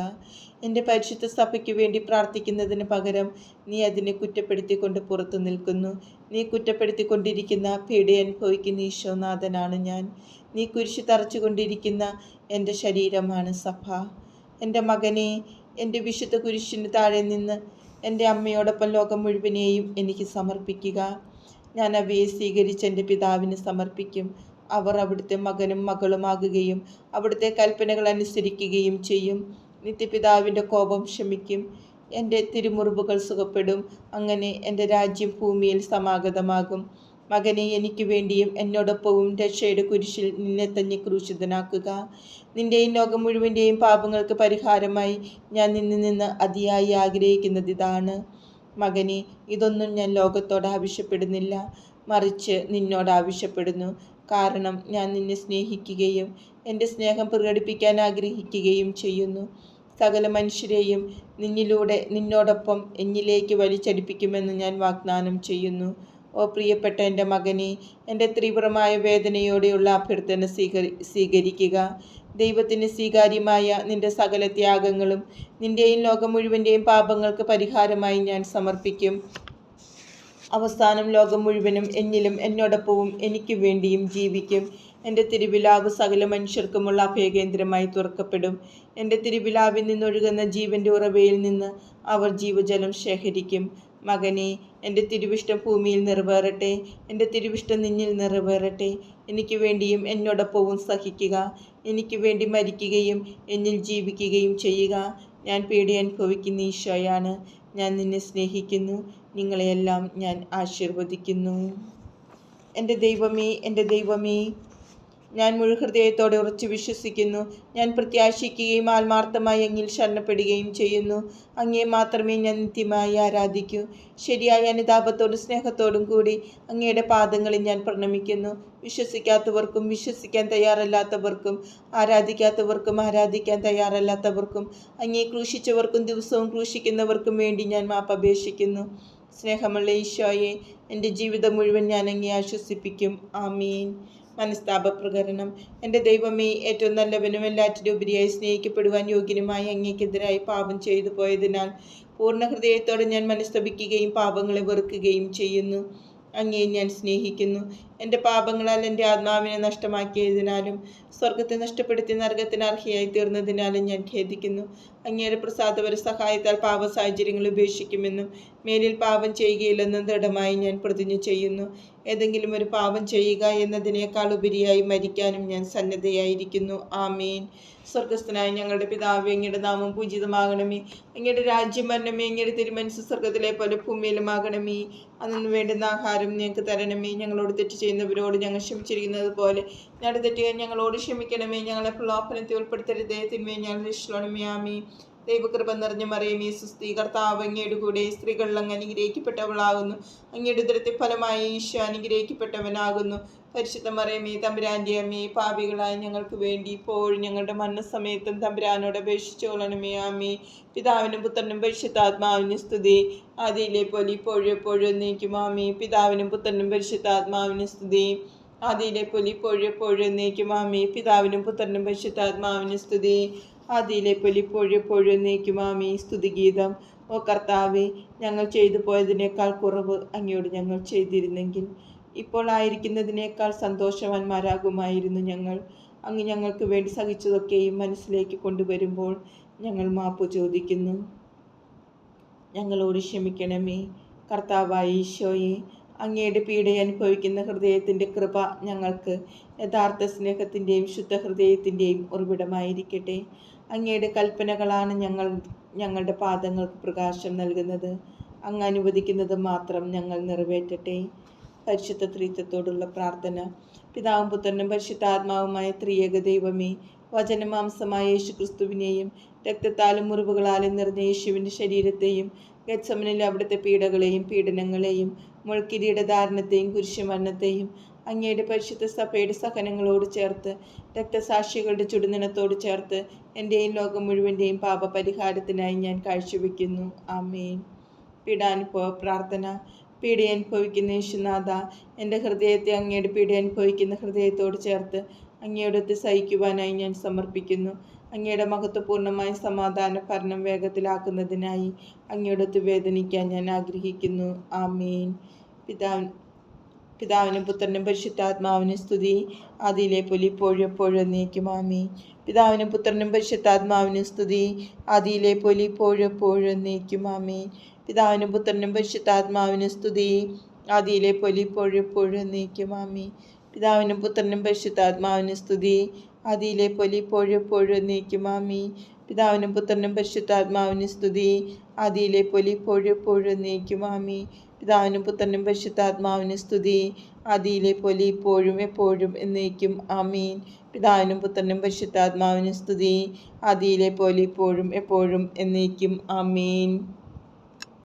എൻ്റെ പരിശുദ്ധ സഭയ്ക്ക് വേണ്ടി പ്രാർത്ഥിക്കുന്നതിന് പകരം നീ അതിനെ കുറ്റപ്പെടുത്തിക്കൊണ്ട് പുറത്തു നിൽക്കുന്നു. നീ കുറ്റപ്പെടുത്തിക്കൊണ്ടിരിക്കുന്ന പീഡ അനുഭവിക്കുന്ന ഈശോനാഥനാണ് ഞാൻ. നീ കുരിശ് തറച്ചുകൊണ്ടിരിക്കുന്ന എൻ്റെ ശരീരമാണ് സഭ. എൻ്റെ മകനെ, എൻ്റെ വിശുദ്ധ കുരിശിന് താഴെ നിന്ന് എൻ്റെ അമ്മയോടൊപ്പം ലോകം മുഴുവനെയും എനിക്ക് സമർപ്പിക്കുക. ഞാൻ അവയെ സ്വീകരിച്ച് എൻ്റെ പിതാവിന് സമർപ്പിക്കും. അവർ അവിടുത്തെ മകനും മകളുമാകുകയും അവിടുത്തെ കൽപ്പനകൾ അനുസരിക്കുകയും ചെയ്യും. നിത്യപിതാവിൻ്റെ കോപം ശമിക്കും. എൻ്റെ തിരുമുറിവുകൾ സുഖപ്പെടും. അങ്ങനെ എൻ്റെ രാജ്യം ഭൂമിയിൽ സമാഗതമാകും. മകനെ, എനിക്ക് വേണ്ടിയും എന്നോടൊപ്പവും രക്ഷയുടെ കുരിശിൽ നിന്നെ തന്നെ ക്രൂശിതനാക്കുക. നിൻ്റെയും ലോകം മുഴുവൻ്റെയും പാപങ്ങൾക്ക് പരിഹാരമായി ഞാൻ നിന്നിൽ നിന്ന് അതിയായി ആഗ്രഹിക്കുന്നത് ഇതാണ്. മകനെ, ഇതൊന്നും ഞാൻ ലോകത്തോട് ആവശ്യപ്പെടുന്നില്ല, മറിച്ച് നിന്നോട് ആവശ്യപ്പെടുന്നു. കാരണം ഞാൻ നിന്നെ സ്നേഹിക്കുകയും എൻ്റെ സ്നേഹം പ്രകടിപ്പിക്കാൻ ആഗ്രഹിക്കുകയും ചെയ്യുന്നു. സകല മനുഷ്യരെയും നിന്നിലൂടെ നിന്നോടൊപ്പം എന്നിലേക്ക് വലിച്ചടിപ്പിക്കുമെന്ന് ഞാൻ വാഗ്ദാനം ചെയ്യുന്നു. ഓ പ്രിയപ്പെട്ട എൻ്റെ മകനെ, എൻ്റെ തീവ്രമായ വേദനയോടെയുള്ള അഭ്യർത്ഥന സ്വീകരിക്കുക. ദൈവത്തിന് സ്വീകാര്യമായ നിന്റെ സകല ത്യാഗങ്ങളും നിൻ്റെയും ലോകം മുഴുവൻ്റെയും പാപങ്ങൾക്ക് പരിഹാരമായി ഞാൻ സമർപ്പിക്കും. അവസാനം ലോകം മുഴുവനും എന്നിലും എന്നോടൊപ്പവും എനിക്ക് വേണ്ടിയും ജീവിക്കും. എൻ്റെ തിരുവിലാവ് സകല മനുഷ്യർക്കുമുള്ള അഭയകേന്ദ്രമായി തുറക്കപ്പെടും. എൻ്റെ തിരുവിലാവിൽ നിന്നൊഴുകുന്ന ജീവൻ്റെ ഉറവയിൽ നിന്ന് അവർ ജീവജലം ശേഖരിക്കും. മകനെ, എൻ്റെ തിരുവിഷ്ടം ഭൂമിയിൽ നിറവേറട്ടെ, എൻ്റെ തിരുവിഷ്ടം നിന്നിൽ നിറവേറട്ടെ. എനിക്ക് വേണ്ടിയും എന്നോടൊപ്പവും സഹിക്കുക, എനിക്ക് വേണ്ടി മരിക്കുകയും എന്നിൽ ജീവിക്കുകയും ചെയ്യുക. ഞാൻ പീഡ അനുഭവിക്കുന്ന ഈശോയാണ്. ഞാൻ നിന്നെ സ്നേഹിക്കുന്നു, നിങ്ങളെയെല്ലാം ഞാൻ ആശീർവദിക്കുന്നു. എൻ്റെ ദൈവമേ, എൻ്റെ ദൈവമേ, ഞാൻ മുഴുഹൃദയത്തോടെ ഉറച്ചു വിശ്വസിക്കുന്നു. ഞാൻ പ്രത്യാശിക്കുകയും ആത്മാർത്ഥമായി അങ്ങിൽ ശരണപ്പെടുകയും ചെയ്യുന്നു. അങ്ങേ മാത്രമേ ഞാൻ നിത്യമായി ആരാധിക്കൂ. ശരിയായ അനുതാപത്തോടും സ്നേഹത്തോടും കൂടി അങ്ങയുടെ പാദങ്ങളിൽ ഞാൻ പ്രണമിക്കുന്നു. വിശ്വസിക്കാത്തവർക്കും വിശ്വസിക്കാൻ തയ്യാറല്ലാത്തവർക്കും ആരാധിക്കാത്തവർക്കും ആരാധിക്കാൻ തയ്യാറല്ലാത്തവർക്കും അങ്ങേ ക്രൂശിച്ചവർക്കും ദിവസവും ക്രൂശിക്കുന്നവർക്കും വേണ്ടി ഞാൻ മാപ്പപേക്ഷിക്കുന്നു. സ്നേഹമുള്ള ഈശോയെ, എൻ്റെ ജീവിതം മുഴുവൻ ഞാൻ അങ്ങേ ആശ്വസിപ്പിക്കും. ആമീൻ. മനസ്താപ പ്രകരണം. എൻ്റെ ദൈവമേ, ഏറ്റവും നല്ലവനും എല്ലാറ്റിലും ഉപരിയായി സ്നേഹിക്കപ്പെടുവാൻ യോഗ്യനുമായ അങ്ങേക്കെതിരായി പാപം ചെയ്തു പോയതിനാൽ പൂർണ്ണ ഹൃദയത്തോടെ ഞാൻ മനസ്തപിക്കുകയും പാപങ്ങളെ വെറുക്കുകയും ചെയ്യുന്നു. അങ്ങയെ ഞാൻ സ്നേഹിക്കുന്നു. എൻ്റെ പാപങ്ങളാൽ എൻ്റെ ആത്മാവിനെ നഷ്ടമാക്കിയതിനാലും സ്വർഗത്തെ നഷ്ടപ്പെടുത്തി നരകത്തിന് അർഹയായി തീർന്നതിനാലും ഞാൻ ഖേദിക്കുന്നു. അങ്ങയുടെ പ്രസാദപര സഹായത്താൽ പാപ സാഹചര്യങ്ങൾ ഉപേക്ഷിക്കുമെന്നും മേലിൽ പാപം ചെയ്യുകയില്ലെന്നും ദൃഢമായി ഞാൻ പ്രതിജ്ഞ ചെയ്യുന്നു. ഏതെങ്കിലും ഒരു പാപം ചെയ്യുക എന്നതിനേക്കാൾ ഉപരിയായി മരിക്കാനും ഞാൻ സന്നദ്ധയായിരിക്കുന്നു. ആമേൻ. സ്വർഗസ്ഥനായ ഞങ്ങളുടെ പിതാവേ, അങ്ങയുടെ നാമം പൂജിതമാകണമേ. അങ്ങയുടെ രാജ്യം വരണമേ. അങ്ങയുടെ തിരുമനസ്സ് സ്വർഗത്തിലെ പോലെ ഭൂമിയിലുമാകണമേ. അന്നു വേണ്ടുന്ന ആഹാരം ഞങ്ങൾക്ക് തരണമേ. ഞങ്ങളോട് തെറ്റ് ചെയ്യുന്നവരോട് ഞങ്ങൾ ക്ഷമിച്ചിരിക്കുന്നത് പോലെ ഞങ്ങളുടെ തെറ്റുകൾ ഞങ്ങളോട് ക്ഷമിക്കണമേ. ഞങ്ങളെ പ്രലോഭനത്തിൽ ഉൾപ്പെടുത്തരുതേ, തിന്മയെ ഞങ്ങൾ രക്ഷിക്കണമേ. ആമേൻ. ദൈവകൃപ നിറഞ്ഞ മറിയമേ, സുസ്തി, കർത്താവ് അങ്ങയുടെ കൂടെ സ്ത്രീകളിൽ അങ്ങ് അനുഗ്രഹിക്കപ്പെട്ടവളാകുന്നു. അങ്ങയുടെ ഉദരത്തിൻ ഫലമായി ഈശോ അനുഗ്രഹിക്കപ്പെട്ടവനാകുന്നു. പരിശുദ്ധ മറിയമേ, തമ്പുരാൻ്റെ അമ്മേ, പാപികളായ ഞങ്ങൾക്ക് വേണ്ടി ഇപ്പോഴും ഞങ്ങളുടെ മരണസമയത്തും തമ്പുരാനോട് അപേക്ഷിച്ചുകൊള്ളണമേ. ആമേ. പിതാവിനും പുത്രനും പരിശുദ്ധാത്മാവിനും സ്തുതി, ആദിയിലെ പോലെ ഇപ്പോഴും എപ്പോഴും എന്നേക്കും. ആമേ. പിതാവിനും പുത്രനും പരിശുദ്ധാത്മാവിനും സ്തുതി, ആദിയിലെ പോലെ ഇപ്പോഴും എപ്പോഴും എന്നേക്കും. ആമേ. പിതാവിനും പുത്രനും പരിശുദ്ധാത്മാവിനും സ്തുതി, ആദിയിലെ പോലെ ഇപ്പോഴും എപ്പോഴും എന്നേക്കും. ആമേ. സ്തുതിഗീതം. ഓ കർത്താവേ, ഞങ്ങൾ ചെയ്തു പോയതിനേക്കാൾ കുറവ് അങ്ങയോട് ഞങ്ങൾ ചെയ്തിരുന്നെങ്കിൽ ഇപ്പോൾ ആയിരിക്കുന്നതിനേക്കാൾ സന്തോഷവാന്മാരാകുമായിരുന്നു ഞങ്ങൾ. അങ്ങ് ഞങ്ങൾക്ക് വേണ്ടി സഹിച്ചതൊക്കെയും മനസ്സിലേക്ക് കൊണ്ടുവരുമ്പോൾ ഞങ്ങൾ മാപ്പ് ചോദിക്കുന്നു. ഞങ്ങളോട് ക്ഷമിക്കണമേ. കർത്താവായ ഈശോയെ, അങ്ങയുടെ പീഡ അനുഭവിക്കുന്ന ഹൃദയത്തിൻ്റെ കൃപ ഞങ്ങൾക്ക് യഥാർത്ഥ സ്നേഹത്തിൻ്റെയും ശുദ്ധ ഹൃദയത്തിൻ്റെയും ഉറവിടമായിരിക്കട്ടെ. അങ്ങയുടെ കൽപ്പനകളാണ് ഞങ്ങളുടെ പാദങ്ങൾക്ക് പ്രകാശം നൽകുന്നത്. അങ്ങ് അനുവദിക്കുന്നത് മാത്രം ഞങ്ങൾ നിറവേറ്റട്ടെ. പരിശുദ്ധ ത്രിത്വത്തോടുള്ള പ്രാർത്ഥന. പിതാവും പുത്രനും പരിശുദ്ധാത്മാവുമായ ത്രിയേക ദൈവമേ, വചനമാംസമായ യേശു ക്രിസ്തുവിനെയും രക്തത്താലും മുറിവുകളാലും നിറഞ്ഞ യേശുവിൻ്റെ ശരീരത്തെയും ഗത്സമനിലെ അവിടുത്തെ പീഡകളെയും പീഡനങ്ങളെയും മുൾക്കിരീടധാരണത്തെയും കുരിശുമരണത്തെയും അങ്ങയുടെ പരിശുദ്ധ സഭയുടെ സഹനങ്ങളോട് ചേർത്ത് രക്തസാക്ഷികളുടെ ചുടുനിണത്തോട് ചേർത്ത് എൻ്റെയും ലോകം മുഴുവൻ്റെയും പാപപരിഹാരത്തിനായി ഞാൻ കാഴ്ചവെക്കുന്നു. ആമേൻ. പീഡാനുഭവ പ്രാർത്ഥന. പീഡ അനുഭവിക്കുന്ന യേശുനാഥ, എൻ്റെ ഹൃദയത്തെ അങ്ങയുടെ പീഡ അനുഭവിക്കുന്ന ഹൃദയത്തോട് ചേർത്ത് അങ്ങയോടൊത്ത് സഹിക്കുവാനായി ഞാൻ സമർപ്പിക്കുന്നു. അങ്ങയുടെ മഹത്വപൂർണ്ണമായ സമാധാന ഭരണം വേഗത്തിലാക്കുന്നതിനായി അങ്ങയോടൊത്ത് വേദനിക്കാൻ ഞാൻ ആഗ്രഹിക്കുന്നു. ആമേൻ. പിതാവിനും പുത്രനും പരിശുദ്ധാത്മാവിനും സ്തുതി, ആദിയിലെ പോലെ ഇപ്പോഴും എപ്പോഴും എന്നേക്കും. ആമേൻ. പിതാവിനും പുത്രനും പരിശുദ്ധാത്മാവിനും സ്തുതി, ആദിയിലെ പോലെ ഇപ്പോഴും എപ്പോഴും എന്നേക്കും. ആമേൻ. പിതാവിനും പുത്രനും പരിശുദ്ധാത്മാവിനും സ്തുതി, ആദിയിലെ പോലെ ഇപ്പോഴും എപ്പോഴും എന്നേക്കും. ആമേൻ. പിതാവിനും പുത്രനും പരിശുദ്ധാത്മാവിനും സ്തുതി, ആദിയിലെ പോലെ ഇപ്പോഴും എപ്പോഴും എന്നേക്കും. ആമേൻ. പിതാവിനും പുത്രനും പരിശുദ്ധാത്മാവിനും സ്തുതി, ആദിയിലെ പോലെ ഇപ്പോഴും എപ്പോഴും എന്നേക്കും. ആമേൻ. പിതാവിനും പുത്രനും പരിശുദ്ധാത്മാവിനും സ്തുതി, ആദിയിലെ പോലെ ഇപ്പോഴും എപ്പോഴും എന്നേക്കും. ആമേൻ. പിതാവിനും പുത്രനും പരിശുദ്ധാത്മാവിനും സ്തുതി, ആദിയിലെ പോലെ ഇപ്പോഴും എപ്പോഴും എന്നേക്കും. ആമേൻ.